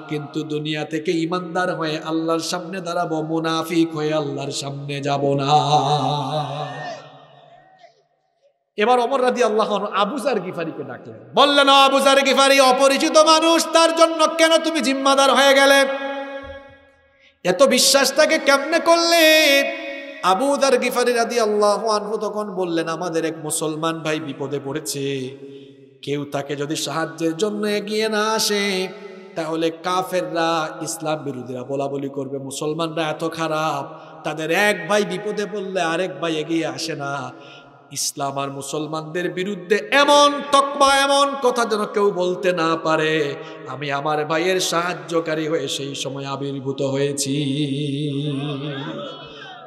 কিন্তু দুনিয়া থেকে ঈমানদার হয়ে আল্লাহর সামনে দাঁড়াবো, মুনাফিক হয়ে আল্লাহর সামনে যাব না। এবার ওমর রাদিয়াল্লাহু আনহু আবু যার গিফারিকে ডাকলেন, বললেন, আবু যার গিফারি, অপরিচিত মানুষ, তার জন্য কেন তুমি জিম্মাদার হয়ে গেলে? এত বিশ্বাসটাকে কেমনে করলে? আবু যার গিফারি রাদিয়াল্লাহু আনহু তখন বললেন, আমাদের এক মুসলমান ভাই বিপদে পড়েছে, কেউ তাকে যদি সাহায্যের জন্য এগিয়ে না আসে, তাহলে কাফেররা, ইসলাম বিরোধীরা বলা বলি করবে মুসলমানরা এত খারাপ, তাদের এক ভাই বিপদে পড়লে আরেক ভাই এগিয়ে আসে না। ইসলাম আর মুসলমানদের বিরুদ্ধে এমন তকমা, এমন কথা যেন কেউ বলতে না পারে। আমি আমার ভাইয়ের সাহায্যকারী হয়ে সেই সময় আবির্ভূত হয়েছি।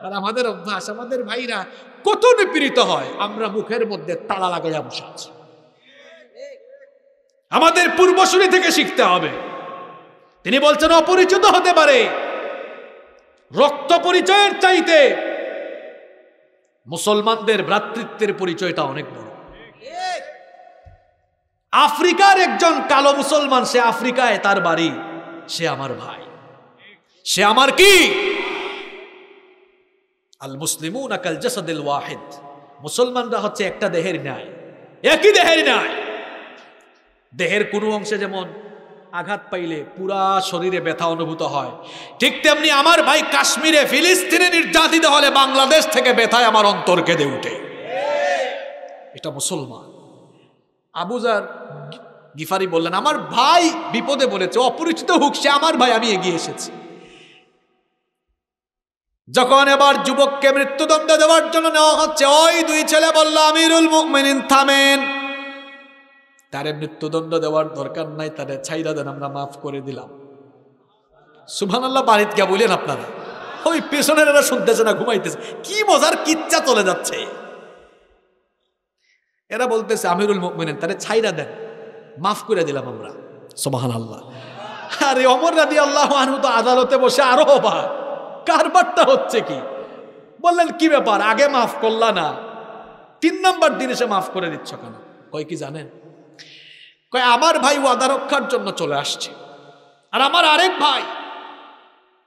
আর আমাদের অভ্যাস, আমাদের ভাইরা কত নিপীড়িত হয়, আমরা মুখের মধ্যে তালা লাগাইয়া বসে আছি। আমাদের পূর্বসূরি থেকে শিখতে হবে। তিনি বলছেন, অপরিচিত হতে পারে, রক্ত পরিচয়ের চাইতে মুসলমানদের ভ্রাতৃত্বের পরিচয়টা অনেক বড়। আফ্রিকার একজন কালো মুসলমান, সে আফ্রিকায় তার বাড়ি, সে আমার ভাই, সে আমার কি? আল মুসলিমুনা কাল জাসাদিল ওয়াহিদ, মুসলমানরা হচ্ছে একটা দেহের ন্যায়, একই দেহের ন্যায়। দেহের কোনো অংশে যেমন আঘাত পাইলে পুরা শরীরে ব্যথা অনুভূত হয়, ঠিক তেমনি আমার ভাই কাশ্মীরে, ফিলিস্তিনে নির্যাতিত হলে বাংলাদেশ থেকে ব্যথায় আমার অন্তর কেঁদে উঠে। এটা মুসলমান। আবু যার গিফারি বললেন, আমার ভাই বিপদে বলেছে, অপরিচিত হোক সে আমার ভাই, আমি এগিয়ে এসেছি। যখন এবার যুবককে মৃত্যুদণ্ড দেওয়ার জন্য নেওয়া হচ্ছে, ওই দুই ছেলে বলল, আমিরুল মুমিনিন থামেন, তারে মৃত্যুদণ্ড দেওয়ার দরকার নাই, তারে ছাইরা দেন, আমরা মাফ করে দিলাম। সুবহানাল্লাহ, বাড়িতে গিয়ে বলেন আপনারা, ওই পেছনের এরা শুনতেছে না, ঘুমাইতেছে, কি মজার কিচ্ছা চলে যাচ্ছে। এরা বলতেছে, আমিরুল মুমিনিন তারে ছাইরা দেন, মাফ করে দিলাম আমরা। সুবহানাল্লাহ। আরে ওমর রাদিয়াল্লাহু আনহু তো আদালতে বসে আরো অবাক, কারবারটা হচ্ছে কি? বললেন, কি ব্যাপার, আগে মাফ করলা না, 3 নম্বর দিন এসে মাফ করে দিচ্ছ কেন? কয় কি জানেন, কয় আমার ভাই ওয়াদা রক্ষার জন্য চলে আসছে, আর আমার আরেক ভাই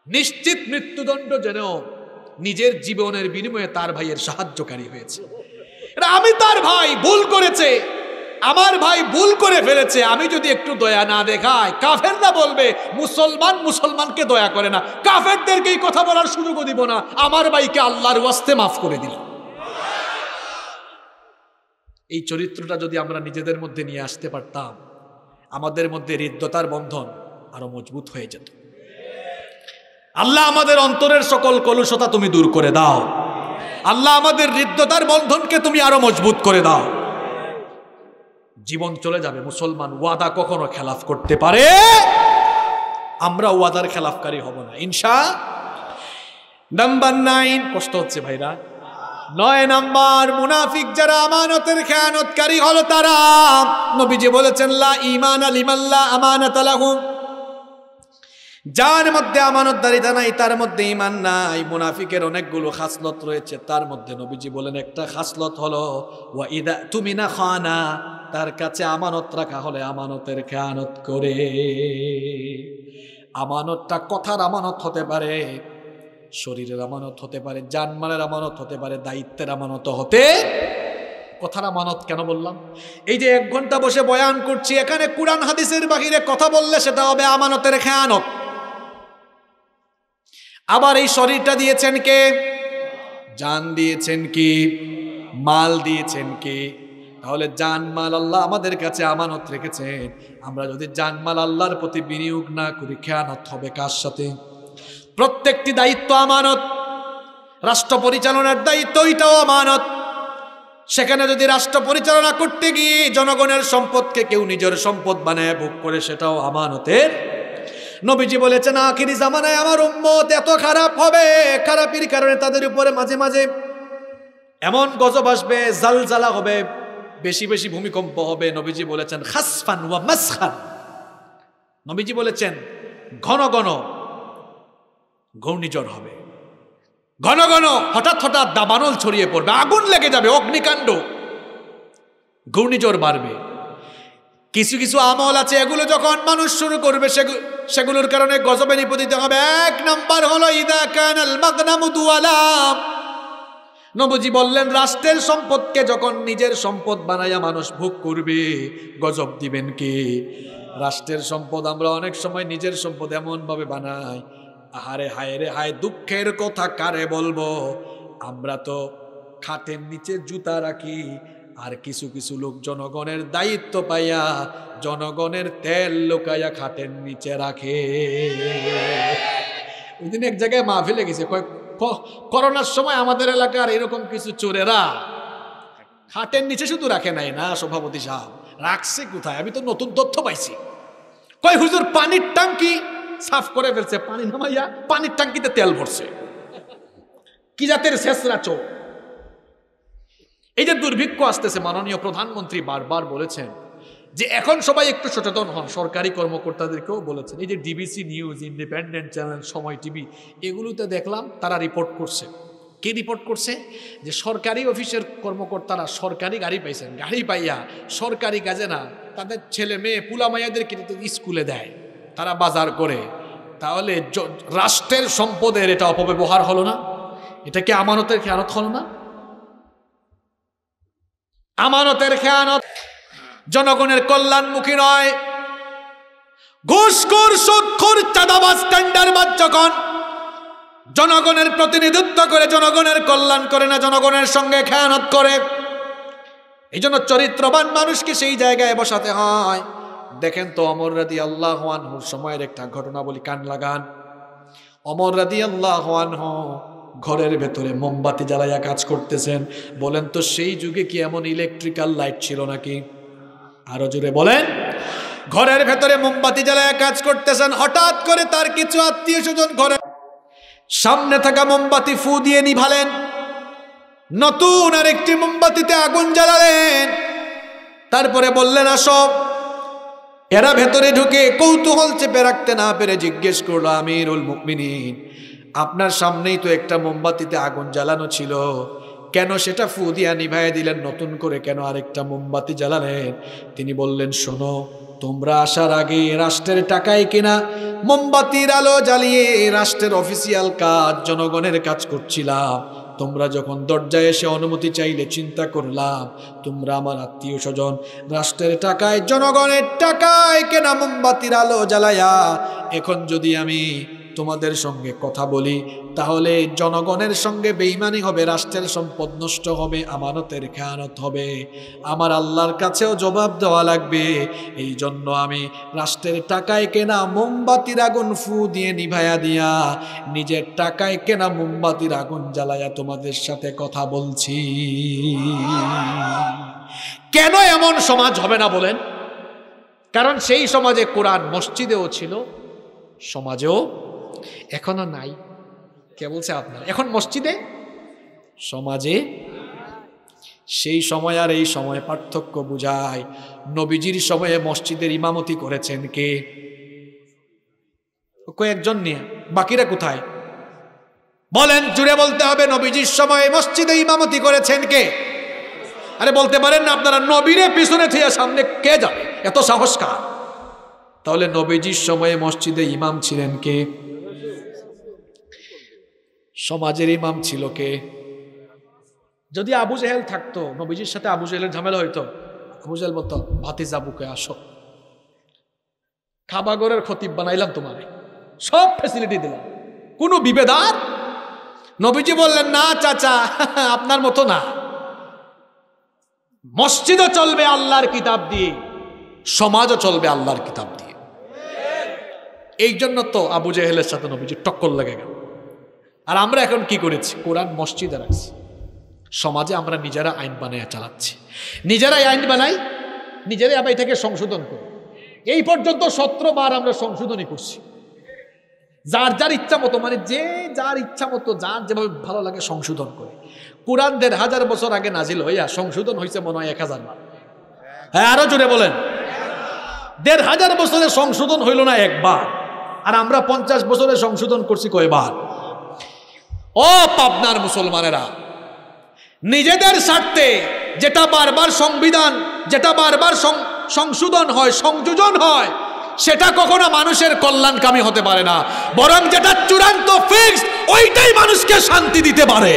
নিশ্চিত মৃত্যুদণ্ড জেনেও নিজের জীবনের বিনিময়ে তার ভাইয়ের সাহায্যকারী হয়েছে। আমি তার ভাই, ভুল করেছে, আমার ভাই ভুল করে ফেলেছে, আমি যদি একটু দয়া না দেখাই, কাফেররা বলবে মুসলমান মুসলমানকে দয়া করে না, কাফেরদেরকে এই কথা বলার সুযোগও দিব না, আমার ভাইকে আল্লাহর ওয়াস্তে মাফ করে দিলাম। এই চরিত্রটা যদি আমরা নিজেদের মধ্যে নিয়ে আসতে পারতাম, আমাদের মধ্যে হৃদ্যতার বন্ধন আরো মজবুত হয়ে যেত। আল্লাহ আমাদের অন্তরের সকল কলুষতা তুমি দূর করে দাও। আল্লাহ আমাদের হৃদ্যতার বন্ধনকে তুমি আরো মজবুত করে দাও। জীবন চলে যাবে, মুসলমান ওয়াদা কখনো খেলাফ করতে পারে, আমরা ওয়াদার খেলাফকারী হব না ইনশাআল্লাহ। নাম্বার 9, কষ্ট হচ্ছে ভাইরা, 9 নাম্বার, মুনাফিক যারা আমানতের খেয়ানতকারী হলো তারা, নবীজি বলেছেন, লা ঈমানা লিমান লা আমানাতা লাহু, যার মধ্যে আমানতদারিতা নাই তার মধ্যে ঈমান নাই। মুনাফিকের অনেকগুলো খাসলত রয়েছে, তার মধ্যে নবীজি বলেন একটা খাসলত হলো ওয়া ইদা তুমিনা খানা, তার কাছে আমানত রাখা হলে আমানতের খেয়ানত করে। আমানতটা কথার আমানত হতে পারে, শরীরের আমানত হতে পারে, জানমালের আমানত হতে পারে, দায়িত্বের আমানত হতে। কথার আমানত কেন বললাম? এই যে 1 ঘন্টা বসে বয়ান করছি, এখানে কুরআন হাদিসের বাহিরে কথা বললে সেটা হবে আমানতের খেয়ানত। আবার এই শরীরটা দিয়েছেন কে? জান দিয়েছেন কি? মাল দিয়েছেন কি? তাহলে জান মাল আল্লাহ আমাদের কাছে আমানত রেখেছেন, আমরা যদি জান মাল আল্লাহর প্রতি বিনিয়োগ না করি, খেয়ানত হবে কার সাথে? প্রত্যেকটি দায়িত্ব আমানত। রাষ্ট্র পরিচালনার দায়িত্ব এটাও আমানত। সেখানে যদি রাষ্ট্র পরিচালনা করতে গিয়ে জনগণের সম্পদকে কেউ নিজের সম্পদ বানায় ভোগ করে, সেটাও আমানতের। নবীজি বলেছেন আখিরি জামানায় আমার উম্মত এত খারাপ হবে, খারাপের কারণে তাদের উপরে মাঝে মাঝে এমন গজব আসবে, জালজালা হবে, বেশি বেশি ভূমিকম্প হবে। নবীজি বলেছেন খাসফান ওয়া মাসখান। নবীজি বলেছেন ঘন ঘন ঘূর্ণিঝড় হবে, ঘন ঘন হঠাৎ হঠাৎ দাবানল ছড়িয়ে পড়বে, আগুন লেগে যাবে, অগ্নিকাণ্ড, ঘূর্ণিঝড় বাড়বে। কিছু কিছু আমল আছে, এগুলো যখন মানুষ শুরু করবে সেগুলোর কারণে গজবে নিপতিত হবে। এক নাম্বার হলো ইদা কানাল মাগনামু দুয়ালা। নবীজি বললেন রাষ্ট্রের সম্পদকে যখন নিজের সম্পদ বানায়া মানুষ ভোগ করবে, গজব দিবেন কে? রাষ্ট্রের সম্পদ আমরা অনেক সময় নিজের সম্পদ এমন ভাবে বানাই, আহারে হায় রে হায়, দুঃখের কথা কারে বলবো। আমরা তো খাটের নিচে জুতা রাখি, আর কিছু কিছু লোক জনগণের দায়িত্ব পাইয়া জনগণের তেল লুকাইয়া খাটের নিচে রাখে। ওই দিন এক জায়গায় মাহফিলে গেছে, করোনার সময় আমাদের এলাকার এরকম কিছু চোরেরা খাটের নিচে শুধু রাখে নাই না সভাপতি সাহেব, রাখছে কোথায়? আমি তো নতুন তথ্য পাইছি। কয় হুজুর পানির ট্যাঙ্কি সাফ করে ফেলছে, পানি নামাইয়া পানির ট্যাঙ্কিতে তেল ভরছে। কি জাতের শেষরা চোর! এই যে দুর্ভিক্ষ আসতেছে, মাননীয় প্রধানমন্ত্রী বারবার বলেছেন যে এখন সবাই একটু সচেতন হন, সরকারি কর্মকর্তাদেরকেও বলেছেন। এই যে ডিবিসি নিউজ, ইন্ডিপেন্ডেন্ট চ্যানেল, সময় টিভি, এগুলোতে দেখলাম তারা রিপোর্ট করছে। কে রিপোর্ট করছে? যে সরকারি অফিসের কর্মকর্তারা সরকারি গাড়ি পাইছেন, গাড়ি পাইয়া সরকারি কাজে না, তাদের ছেলে মেয়ে পুলা মাইয়াদেরকে স্কুলে দেয়, তারা বাজার করে। তাহলে রাষ্ট্রের সম্পদের এটা অপব্যবহার হলো না? এটা কি আমানতের খেয়ানত হলো না? আমানতের খেয়ানত। জনগণের কল্যাণমুখী নয়, ঘুষখোর, সুদখোর, চাঁদাবাজ, টেন্ডারবাজ যখন জনগণের প্রতিনিধিত্ব করে, জনগণের কল্যাণ করে না, জনগণের সঙ্গে খেয়ানত করে। এই জন্য চরিত্রবান মানুষকে সেই জায়গায় বসাতে হয়। দেখেন তো ওমর রাদিয়াল্লাহু আনহুর সময়ের একটা ঘটনা বলি, কান লাগান। ওমর রাদিয়াল্লাহু আনহু ঘরের ভেতরে মোমবাতি জ্বালাইয়া কাজ করতেছেন। বলেন তো সেই যুগে কি এমন ইলেকট্রিক্যাল লাইট ছিল নাকি? আরো জোরে বলেন। ঘরের ভেতরে মোমবাতি জ্বালাইয়া কাজ করতেছেন, হঠাৎ করে তার কিছু আত্মীয় স্বজন ঘরের সামনে থাকা মোমবাতি ফু দিয়ে নিভালেন, নতুন আরেকটি মোমবাতিতে আগুন জ্বালালেন। তারপরে বললেন আসো। এরা ভেতরে ঢুকে কৌতূহল চেপে রাখতে না পেরে জিজ্ঞেস করলো, আমিরুল মুমিনিন, আপনার সামনেই তো একটা মোমবাতিতে আগুন জ্বালানো ছিল, কেন সেটা ফু দিয়া নিভাইয়া দিলেন? নতুন করে কেন আরেকটা মোমবাতি জ্বালালেন? তিনি বললেন, শোনো, তোমরা আসার আগে রাষ্ট্রের টাকায় কিনা মোমবাতির আলো জ্বালিয়ে রাষ্ট্রের অফিসিয়াল কাজ, জনগণের কাজ করছিলাম। তোমরা যখন দরজায় এসে অনুমতি চাইলে চিন্তা করলাম তোমরা আমার আত্মীয় স্বজন, রাষ্ট্রের টাকায়, জনগণের টাকায় কেনা মোমবাতির আলো জ্বালায়া এখন যদি আমি তোমাদের সঙ্গে কথা বলি তাহলে জনগণের সঙ্গে বেঈমানি হবে, রাষ্ট্রের সম্পদ নষ্ট হবে, আমানতের খেয়ানত হবে, আমার আল্লাহর কাছেও জবাব দেওয়া লাগবে। এই জন্য আমি রাষ্ট্রের টাকায় কেনা মোমবাতির আগুন ফু দিয়ে নিভাইয়া দিয়া নিজের টাকায় কেনা মোমবাতির আগুন জ্বালায়া তোমাদের সাথে কথা বলছি। কেন এমন সমাজ হবে না বলেন? কারণ সেই সমাজে কোরআন মসজিদেও ছিল, সমাজেও এখনো নাই। কে বলছে আপনার এখন মসজিদে, সমাজে? সেই সময় আর এই সময় পার্থক্য বুঝায়। নবীজির সময়ে মসজিদের ইমামতি করেছেন কে? কয়েকজন নিয়ে, বাকিরা কোথায় বলেন? জুড়ে বলতে হবে, নবীজির সময়ে মসজিদে ইমামতি করেছেন কে? আরে বলতে পারেন না আপনারা, নবীরে পিছনে থেকে সামনে কে যাবে? এত সাহস কার? তাহলে নবীজির সময়ে মসজিদে ইমাম ছিলেন কে? সমাজের ইমাম ছিল কে? যদি আবু জেহেল থাকতো, নবীজির সাথে আবু জেহেলের ঝামেলা হইতো, আবু জেহেল বলতো, ভাতিজাবুকে আসো, খাবাগরের খতিব বানাইলাম, তোমার সব ফ্যাসিলিটি দিলাম, কোনো বিভেদার। নবীজি বললেন, না চাচা, আপনার মতো না, মসজিদও চলবে আল্লাহর কিতাব দিয়ে, সমাজও চলবে আল্লাহর কিতাব দিয়ে। এই জন্য তো আবু জেহেলের সাথে নবীজি টক্কর লেগে গেল। আর আমরা এখন কি করেছি? কোরআন মসজিদে রাখছি, সমাজে আমরা নিজেরা আইন বানায় চালাচ্ছি, নিজেরাই আইন বানাই, নিজেরাই আবার এটাকে সংশোধন করি। এই পর্যন্ত 17 বার আমরা সংশোধনই করছি, যার যার ইচ্ছা মতো, মানে যে যার ইচ্ছা মতো যার যেভাবে ভালো লাগে সংশোধন করে। কোরআন 1500 বছর আগে নাজিল হইয়া সংশোধন হয়েছে মনে হয় 1000 বার। হ্যাঁ, আরো জোরে বলেন। 1500 বছরে সংশোধন হইল না একবার, আর আমরা 50 বছরে সংশোধন করছি কয়বার? ও পাবনার মুসলমানেরা, নিজেদের স্বার্থে যেটা বারবার সংবিধান, যেটা বারবার সংশোধন হয়, সংযোজন হয়, সেটা কখনো মানুষের কল্যাণকামী হতে পারে না, বরং যেটা চূড়ান্ত ফিক্সড ওইটাই মানুষকে শান্তি দিতে পারে।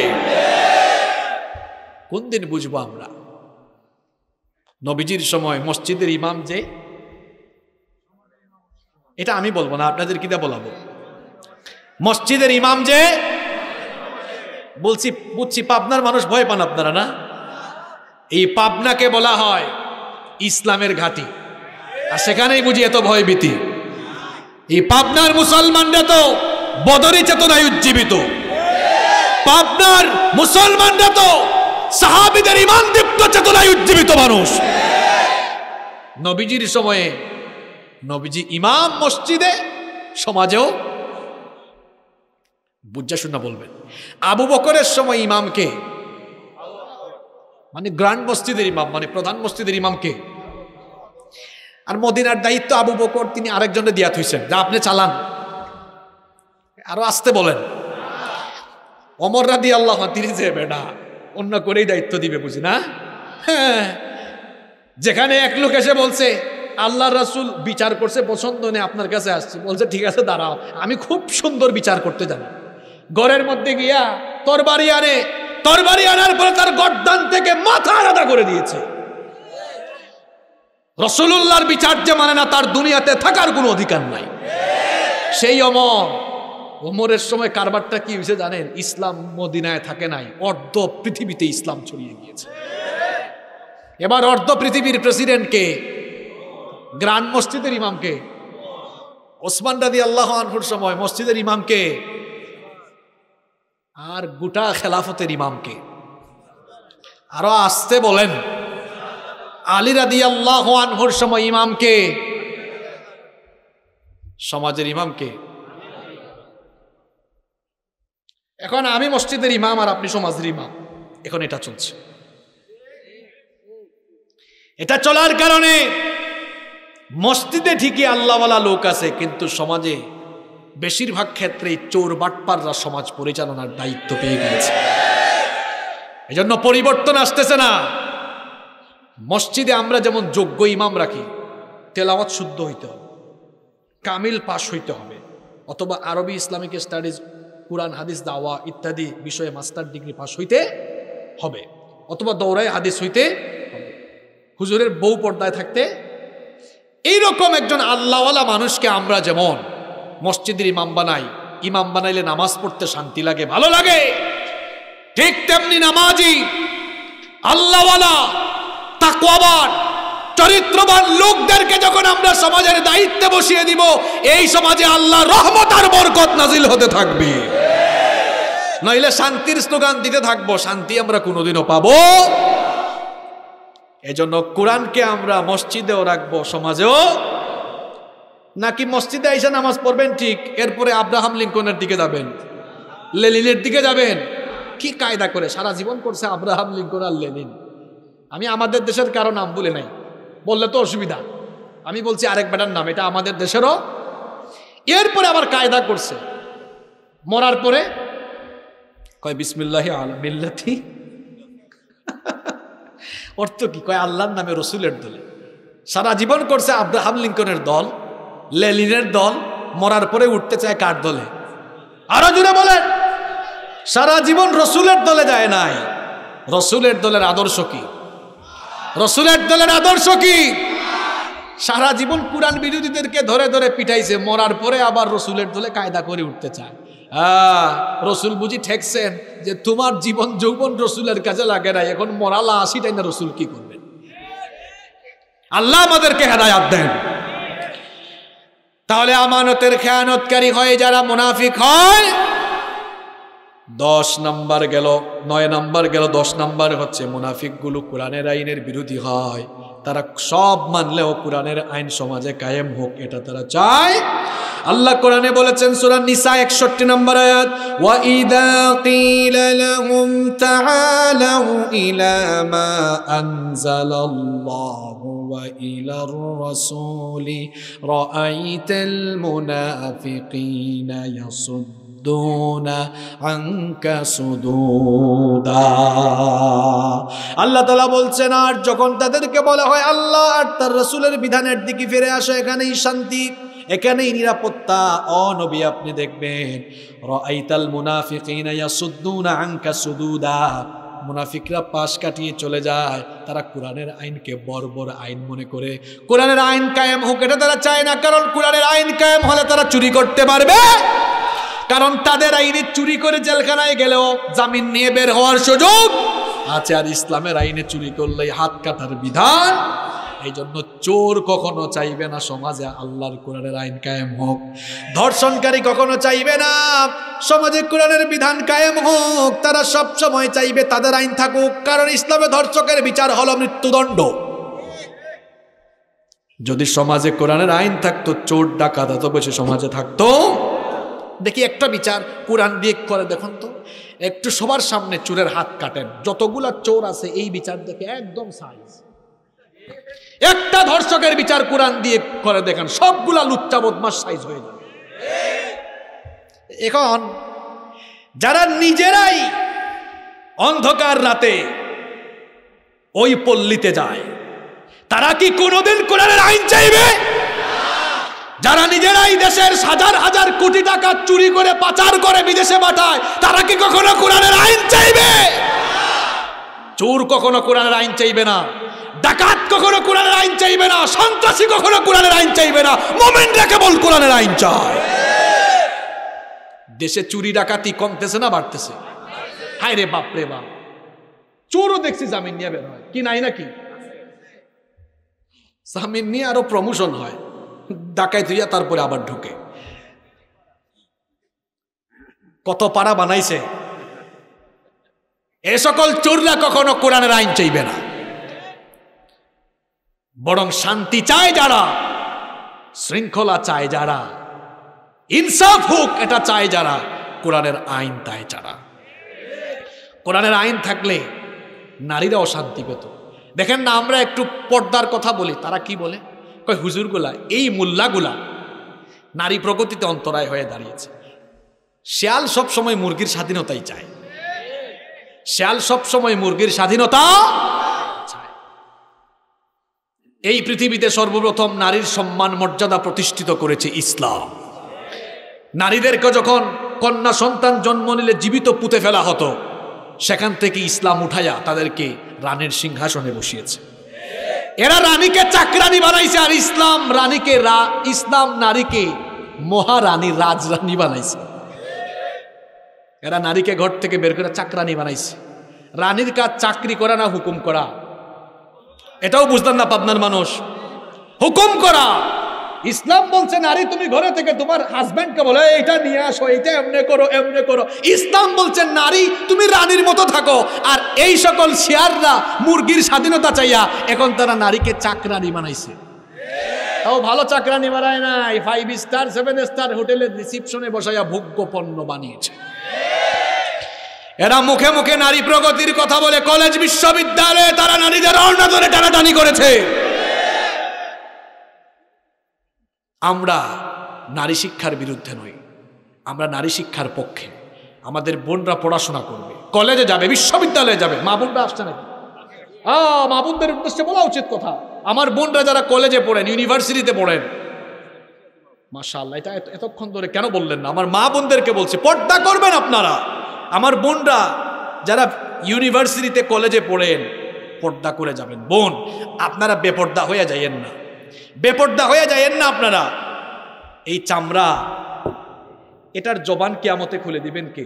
কোন দিন বুঝবো আমরা? নবীজির সময় মসজিদের ইমাম যে, এটা আমি বলবো না, আপনাদের কিটা বলাবো, মসজিদের ইমাম যে, বলছি বুঝছি পাবনার মানুষ ভয় পান আপনারা না? এই পাবনাকে বলা হয় ইসলামের ঘাঁটি, আর সেখানেই বুঝি এত ভয়ভীতি। এই পাবনার মুসলমানরা তো বদরি চেতনায় উজ্জীবিত, পাবনার মুসলমানরা তো সাহাবীদের ঈমান দীপ্ত চেতনায় উজ্জীবিত মানুষ। নবীজির সময়ে নবীজি ইমাম মসজিদে, সমাজেও বুঝা শুনা বলবেন। আবু বকরের সময় ইমামকে, মানে গ্র্যান্ড মসজিদের ইমাম, মানে প্রধান মসজিদের ইমামকে, আর মদিনার দায়িত্ব আবু বকর তিনি আরেকজনে দিয়া থইছেন, যা আপনি চালান, আরো আসতে বলেন। ওমর রাদিয়াল্লাহু আনহু তিনি যে বেটা অন্য করেই দায়িত্ব দিবে, বুঝি না? হ্যাঁ, যেখানে এক লোক এসে বলছে আল্লাহর রাসূল বিচার করছে, পছন্দ নেই, আপনার কাছে আসছে, বলছে ঠিক আছে দাঁড়াও, আমি খুব সুন্দর বিচার করতে জানি। ঘরের মধ্যে গিয়া তরবারি আনে, তরবারি আনার পরে তার গর্দান থেকে মাথা আলাদা করে দিয়েছে। রাসূলুল্লাহর বিচার যে মানে না, তার দুনিয়াতে থাকার কোনো অধিকার নাই। সেই ওমরের সময় কারবারটা কি হয়েছে জানেন? ইসলাম মদিনায় থাকে নাই, অর্ধ পৃথিবীতে ইসলাম ছড়িয়ে গিয়েছে। এবার অর্ধ পৃথিবীর প্রেসিডেন্টকে, গ্র্যান্ড মসজিদের ইমামকে, ওসমান রাদিয়াল্লাহু আনহুর সময় মসজিদের ইমামকে, আর গোটা খেলাফতের ইমামকে, আরো আসতে বলেন, আলী রাদিয়াল্লাহু আনহুর সময় ইমামকে, সমাজের ইমামকে। এখন আমি মসজিদের ইমাম আর আপনি সমাজের ইমাম, এখন এটা চলছে। এটা চলার কারণে মসজিদে ঠিকই আল্লাহওয়ালা লোক আছে, কিন্তু সমাজে বেশিরভাগ ক্ষেত্রেই চোর বাটপাররা সমাজ পরিচালনার দায়িত্ব পেয়ে গিয়েছে। এজন্য পরিবর্তন আসতেছে না। মসজিদে আমরা যেমন যোগ্য ইমাম রাখি, তেলাওয়াত শুদ্ধ হইতে হবে, কামিল পাশ হইতে হবে, অথবা আরবি ইসলামিক স্টাডিজ, কুরআন হাদিস, দাওয়া ইত্যাদি বিষয়ে মাস্টার ডিগ্রি পাশ হইতে হবে, অথবা দৌড়ায় হাদিস হইতে হবে, হুজুরের বউ পর্দায় থাকতে। এইরকম একজন আল্লাহওয়ালা মানুষকে আমরা যেমন মসজিদের ইমাম বানাই, ইমাম বানাইলে নামাজ পড়তে শান্তি লাগে, ভালো লাগে, ঠিক তেমনি নামাজি, আল্লাহওয়ালা, তাকওয়াবান, চরিত্রবান লোকদেরকে যখন আমরা সমাজের দায়িত্বে বসিয়ে দিব, এই সমাজে আল্লাহর রহমত আর বরকত নাজিল হতে থাকবে। নইলে শান্তির স্লোগান দিতে থাকবো, শান্তি আমরা কোনোদিনও পাবো। এজন্য কোরআনকে আমরা মসজিদেও রাখবো, সমাজেও। নাকি মসজিদে আইসা নামাজ পড়বেন ঠিক, এরপরে আব্রাহাম লিঙ্কনের দিকে যাবেন, লেনিনের দিকে যাবেন? কি কায়দা করে সারা জীবন করছে আব্রাহাম লিঙ্কন আর লেনিন। আমি আমাদের দেশের কারো নাম বলে নাই, বললে তো অসুবিধা, আমি বলছি আরেক বেটার নাম, এটা আমাদের দেশেরও। এরপরে আবার কায়দা করছে, মরার পরে কয় বিসমিল্লাহি আলা মিল্লাতি। অর্থ কি? কয় আল্লাহর নামে রসুলের দলে। সারা জীবন করছে আব্রাহাম লিঙ্কনের দল, লেনিনের দল, মরার পরে উঠতে চায় কার দলে? আরো জুড়ে বলেন। সারা জীবন রসুলের দলে যায় নাই। রসুলের দলের আদর্শ কি? রসুলের দলের আদর্শ কি? সারা জীবন কুরআন বিরোধীদেরকে ধরে ধরে পিটাইছে, মরার পরে আবার রসুলের দলে কায়দা করে উঠতে চায়। রসুল বুঝি ঠেকছেন যে তোমার জীবন যৌবন রসুলের কাজে লাগে না, এখন মরালা আসিটাই না, রসুল কি করবেন? আল্লাহ আমাদেরকে হেদায়াত দেন। তাহলে আমানতের খেয়ানতকারী হয় যারা, মুনাফিক হয়, 10 নাম্বার গেল, 9 নাম্বার গেল, 10 নাম্বার হচ্ছে মুনাফিকগুলো কোরআনের আইনের বিরোধী হয়। তারা সব মানলেও কোরআনের আইন সমাজে কায়েম হোক এটা তারা চায়। আল্লাহ কোরআনে বলেছেন সূরা নিসা 61 নম্বর আয়াত, ওয়া ইযা কিলা লাহুম তাআলাউ ইলা মা আনজালাল্লাহু ওয়া ইলার রাসূলি রাআইতাল মুনাফিকিনা ইয়াসুদ্দুনা আনকা সুদুদা। আল্লাহ তাআলা বলছেন, আর যখন তাদেরকে বলা হয় আল্লাহ আর তার রাসূলের বিধানের দিকে ফিরে আসো, এখানেই শান্তি, এখানেই নিরাপত্তা, ও নবী আপনি দেখবেন রাআইতাল মুনাফিকিনা ইয়াসুদ্দুনা আনকা সুদুদা, মুনাফিকরা পাশ কাটিয়ে চলে যায়। তারা কোরআনের আইনকে বর্বর আইন মনে করে কোরআনের আইন কায়েম হোক এটা তারা চায় না। কারণ কোরআনের আইন কায়েম হলে তারা চুরি করতে পারবে, কারণ তাদের আইনে চুরি করে জেলখানায় গেলেও জামিন নিয়ে বের হওয়ার সুযোগ আছে। আর ইসলামের আইনে চুরি করলেই হাত কাটার বিধান। এই জন্য চোর কখনো চাইবে না সমাজে আল্লাহর কোরআনের আইন কায়েম হোক, ধর্ষণকারী কখনো চাইবে না সমাজে কোরআনের বিধান কায়েম হোক। তারা সব সময় চাইবে তাদের আইন থাকুক, কারণ ইসলামে ধর্ষকের বিচার হলো মৃত্যুদণ্ড। যদি সমাজে কোরআনের আইন থাকতো, চোর ডাকাত এত বেশি সমাজে থাকতো। দেখি একটা বিচার কোরআন দিয়ে করে দেখুন তো, একটু সবার সামনে চোরের হাত কাটেন, যতগুলা চোর আছে এই বিচার দেখে একদম সাইজ। একটা ধর্ষকের বিচার কোরআন দিয়ে করে দেখেন, সবগুলা লুচ্চা বদমাশ সাইজ হয়ে যাবে। এখন যারা নিজেরাই অন্ধকার রাতে ওই পল্লীতে যায়, তারা কি কোনোদিন কোরআনের আইন চাইবে? যারা নিজেরাই দেশের হাজার হাজার কোটি টাকা চুরি করে পাচার করে বিদেশে পাঠায়, তারা কি কখনো কোরআনের আইন চাইবে? চোর কখনো কোরআনের আইন চাইবে না, ডাকাত কখনো কোরআনের আইন চাইবে না, সন্ত্রাসী কখনো কোরআনের আইন চাইবে না। মুমিনরা কেবল কোরআনের আইন চায়। দেশে চুরি ডাকাতি কমতেছে না বাড়তেছে? হায় রে বাপ রে বাপ, চোরও দেখছি জামিন নিয়ে বের হয়, কি নাই নাকি? জামিন নিয়ে আরো প্রমোশন হয়, ডাকাই তুইয়া তারপরে আবার ঢুকে। কত পাড়া বানাইছে। এ সকল চোররা কখনো কোরআনের আইন চাইবে না, বরং শান্তি চায় যারা, শৃঙ্খলা চায় যারা, ইনসাফ হোক এটা চায় যারা, কোরআনের আইন তাই যারা। কোরআনের আইন থাকলে নারীরা অশান্তি পেত। দেখেন না, আমরা একটু পর্দার কথা বলি, তারা কি বলে? কয় হুজুরগুলা, এই মোল্লাগুলা নারী প্রগতিতে অন্তরায় হয়ে দাঁড়িয়েছে। শেয়াল সব সময় মুরগির স্বাধীনতাই চায়, শেয়াল সব সময় মুরগির স্বাধীনতা চায়। এই পৃথিবীতে সর্বপ্রথম নারীর সম্মান মর্যাদা প্রতিষ্ঠিত করেছে ইসলাম। নারীদেরকে যখন কন্যা সন্তান জন্ম নিলে জীবিত পুঁতে ফেলা হতো, সেখান থেকে ইসলাম উঠাইয়া তাদেরকে রানীর সিংহাসনে বসিয়েছে। এরা রানীকে চাকরানি বানাইছে, আর ইসলাম রানীকে ইসলাম নারীকে মহারানী রাজরানী বানাইছে। এরা নারীকে ঘর থেকে বের করে চাকরানি বানাইছে। রানীর কাজ চাকরি করা না হুকুম করা, এটাও বুঝতেন না পাবনার মানুষ। হুকুম করা। ইসলাম বলছে নারী তুমি ঘরে থেকে তোমার হাজবেন্ডকে বলো এটা নিয়ে আসো, এটা এমনে করো এমনে করো। ইসলাম বলছে নারী তুমি রানীর মতো থাকো। আর এই সকল শেয়াররা মুরগির স্বাধীনতা চাইয়া এখন তারা নারীকে চাকরানি বানাইছে। তাও ভালো চাকরানি বানায় নাই, 5 স্টার 7 স্টার হোটেলের রিসিপশনে বসাইয়া ভোগ্য পণ্য বানিয়েছে। এরা মুখে মুখে নারী প্রগতির কথা বলে, কলেজ বিশ্ববিদ্যালয়ে তারা নারীদের ওড়না ধরে টানাটানি করেছে। আমরা নারী শিক্ষার বিরুদ্ধে নই, আমরা নারী শিক্ষার পক্ষে। আমাদের বোনরা পড়াশোনা করবে, কলেজে যাবে, বিশ্ববিদ্যালয়ে যাবে। মা বোনরা আসছে নাকি? মা বোনদের উদ্দেশ্যে বলা উচিত কথা। আমার বোনরা যারা কলেজে পড়েন, ইউনিভার্সিটিতে পড়েন, মাশাআল্লাহ, এটা এতক্ষণ ধরে কেন বললেন না? আমার মা বোনদেরকে বলছি, পর্দা করবেন আপনারা। আমার বোনরা যারা ইউনিভার্সিটিতে কলেজে পড়েন, পর্দা করে যাবেন। বোন, আপনারা বেপর্দা হয়ে যাইয়েন না, বেপর্দা হয়ে যাইয়েন না আপনারা। এই চামড়া, এটার জবান কিয়ামতে খুলে দিবেন কে?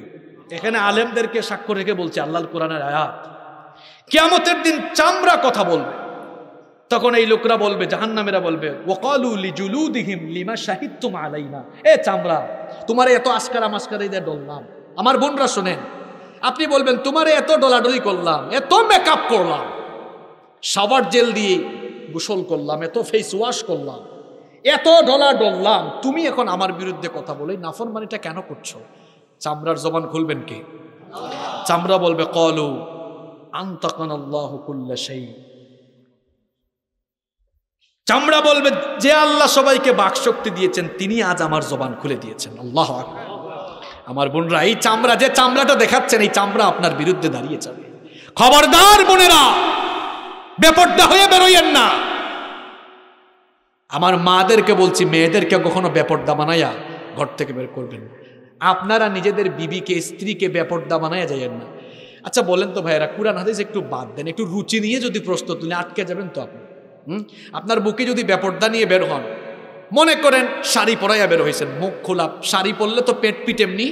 এখানে আলেমদেরকে সাক্ষ্য রেখে বলছে আল্লাহর কোরআনের আয়াত। কিয়ামতের দিন চামড়া কথা বলবে, তখন এই লোকরা বলবে, জাহান্নামীরা বলবে, ওয়াকালু লিজুলুদিহিম লিমা শাহিদতুম আলাইনা। এ চামড়া, তোমার এত আস্কারা মাস্কারা দিয়ে ডললাম, আমার বোনরা শোনেন, আপনি বলবেন তোমারে এত ডলাডলি করলাম, এত মেকআপ করলাম, শাওয়ার জেল দিয়ে গোসল করলাম, এত ফেস ওয়াশ করলাম, এত ডলার ডললাম, তুমি এখন আমার বিরুদ্ধে কথা বলে নাফরমানিটা কেন করছো? চামড়ার জবান খুলবেন কে? চামড়া বলবে ক্বালু আনতাকানাল্লাহু কুল্লা শাই। চামড়া বলবে যে আল্লাহ সবাইকে বাকশক্তি দিয়েছেন তিনি আজ আমার জবান খুলে দিয়েছেন। আল্লাহু আকবার। আমার বোনরা, এই চামড়া, যে চামড়াটা দেখাচ্ছেন, এই চামড়া আপনার বিরুদ্ধে দাঁড়িয়ে যাবে। খবরদার বোনেরা, বেপরদা হয়ে বেরোয়েন না। আমার মাদেরকে বলছি, মেয়েদেরকে কখনো বেপরদা বানাইয়া ঘর থেকে বের করবেন না। আপনারা নিজেদের বিবিকে, স্ত্রীকে বেপরদা বানাইয়া যাইয়েন না। আচ্ছা বলেন তো ভাইয়েরা, কুরআন হাদিস একটু বাদ দেন, একটু রুচি নিয়ে যদি প্রশ্ন তুলে আটকে যাবেন তো আপনি। আপনার বুকে যদি বেপরদা নিয়ে বের হন, মনে করেন শাড়ি পরাইয়া বের হয়েছেন, মুখ খোলা, শাড়ি পরলে তো পেট পিট এমনি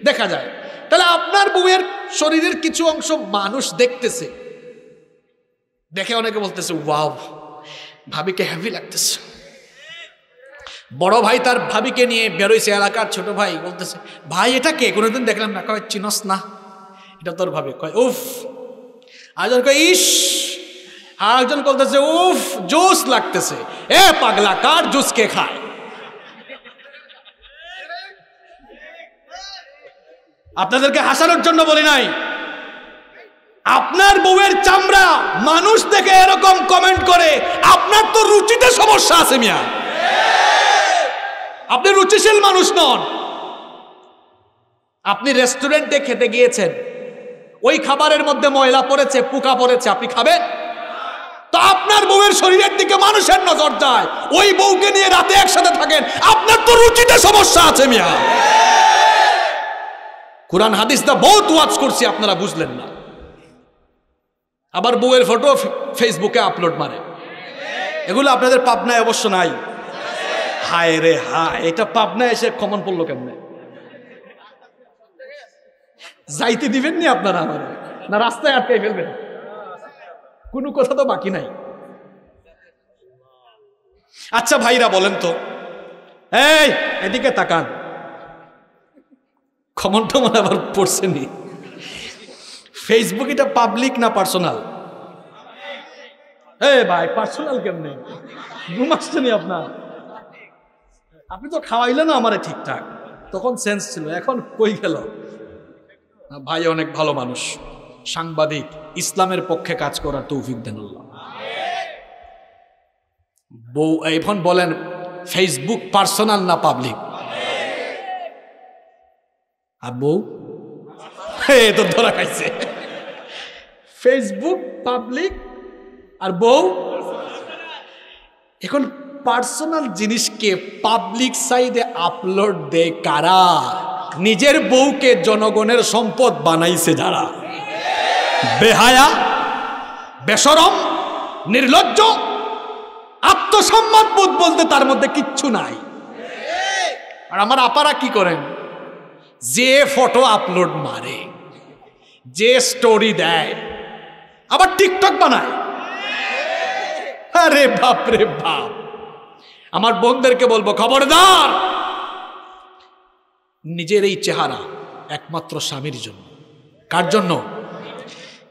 দেখা যায়, তাহলে আপনার বউয়ের শরীরের কিছু অংশ মানুষ দেখতেছে, দেখে অনেকে বলতেছে ওয়াও ভাবিকে হেভি লাগতেছে। বড় ভাই তার ভাবিকে নিয়ে বেরোইছে, এলাকার ছোট ভাই বলতেছে ভাই এটা কে, কোনোদিন দেখলাম না। কয় চিনস না, এটা তোর ভাবি। কয় উফ। আরেকজন কয় ইস। আরেকজন বলতেছে উফ জুস লাগতেছে। এ পাগলা, কার জুস কে খায়? আপনাদেরকে হাসানোর জন্য বলি নাই। আপনার বউয়ের চামড়া মানুষ দেখে এরকম কমেন্ট করে, আপনার তো রুচিতে সমস্যা আছে মিয়া। আপনি রুচিশীল মানুষ নন। আপনি রেস্টুরেন্টে খেতে গিয়েছেন, ওই খাবারের মধ্যে ময়লা পড়েছে, পোকা পড়েছে, আপনি খাবেন? তো আপনার বউয়ের শরীরের দিকে মানুষের নজর যায়, ওই বউকে নিয়ে রাতে একসাথে থাকেন, আপনার তো রুচিতে সমস্যা আছে মিয়া। কুরআন হাদিস দা বহুত ওয়াজ করছি, আপনারা বুঝলেন না। আবার বউয়ের ফটো ফেসবুকে আপলোড মারে, এগুলো আপনাদের পাবনায় অবশ্য নাই। হায় রে হায়, এটা পাবনায় এসে কমন পড়লো কেমনে? যাইতে দিবেন নি আপনারা আমার, না রাস্তায় আটকাই ফেলবেন? কোনো কথা তো বাকি নাই। আচ্ছা ভাইরা বলেন তো, এই এদিকে তাকান, কমন টমন আবার পড়ছেনি। ফেসবুক এটা পাবলিক না পার্সোনাল? ভাই পার্সোনাল কেমনে? ঘুম আসছেনি আপনার? আপনি তো খাওয়াইলেন না আমারে ঠিকঠাক, তখন সেন্স ছিল, এখন কই গেল? ভাই অনেক ভালো মানুষ, সাংবাদিক, ইসলামের পক্ষে কাজ করার তৌফিক দেন আল্লাহ। বউ এখন বলেন ফেসবুক পার্সোনাল না পাবলিক? আর বউ তো ধরা খাইছে। ফেসবুক পাবলিক আর বউ এখন পার্সোনাল জিনিসকে পাবলিক সাইডে আপলোড দেয় কারা? নিজের বউকে জনগণের সম্পদ বানাইছে যারা। বেহায়া, বেশরম, নির্লজ্জ, আত্মসম্মান বোধ বলতে তার মধ্যে কিচ্ছু নাই। আর আমার আপারা কি করেন? যে ফটো আপলোড মারে, যে স্টোরি দেয়, আবার টিকটক বানায়। আরে বাপ রে বাপ। আমার বোনদেরকে বলবো খবরদার, নিজের এই চেহারা একমাত্র স্বামীর জন্য। কার জন্য?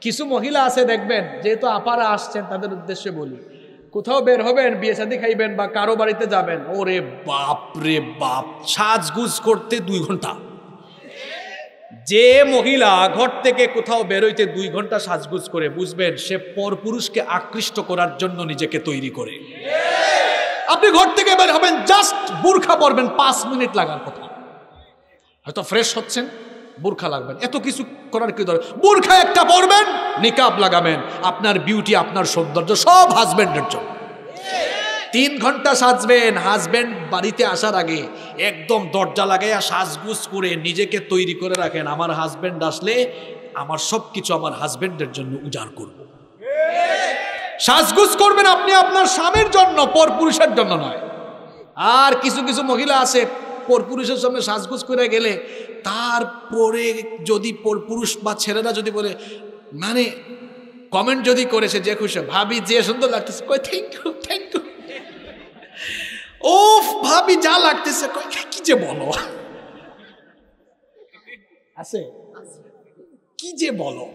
কিছু মহিলা আছে দেখবেন, যেহেতু আপারা আসছেন তাদের উদ্দেশ্যে বলি, কোথাও বের হবেন, বিয়ে শাদী খাইবেন বা কারো বাড়িতে যাবেন, ওরে বাপ রে বাপ, সাজগুজ করতে 2 ঘন্টা। যে মহিলা ঘর থেকে কোথাও বেরোইতে 2 ঘন্টা সাজগুজ করে, বুঝবেন সে পরপুরুষকে আকৃষ্ট করার জন্য নিজেকে তৈরি করে। আপনি ঘর থেকে বের হবেন, জাস্ট বোরখা পরবেন, 5 মিনিট লাগার কথা। হয়তো ফ্রেশ হচ্ছেন, বোরখা লাগবেন, এত কিছু করার কি দরকার? বোরখা একটা পরবেন, নিকাব লাগাবেন, আপনার বিউটি, আপনার সৌন্দর্য সব হাজবেন্ডের জন্য। 3 ঘন্টা সাজবেন, হাজবেন্ড বাড়িতে আসার আগে একদম দরজা লাগাইয়া সাজগুজ করে নিজেকে তৈরি করে রাখেন, আমার হাজবেন্ড আসলে আমার সবকিছু আমার হাজবেন্ডের জন্য উজাড় করব। সাজগুজ করবেন আপনি আপনার স্বামীর জন্য, পরপুরুষের জন্য নয়। আর কিছু কিছু মহিলা আছে পরপুরুষের সামনে সাজগুজ করে গেলে, তারপরে যদি পরপুরুষ বা ছেলেরা যদি বলে, মানে কমেন্ট যদি করেছে, যে খুশি ভাবি যে সুন্দর লাগতেছে, কই থ্যাংক ইউ থ্যাংক ইউ। ওফ ভাবি যা লাগতেছে, কি যে বলো। আছে? কি যে বলো।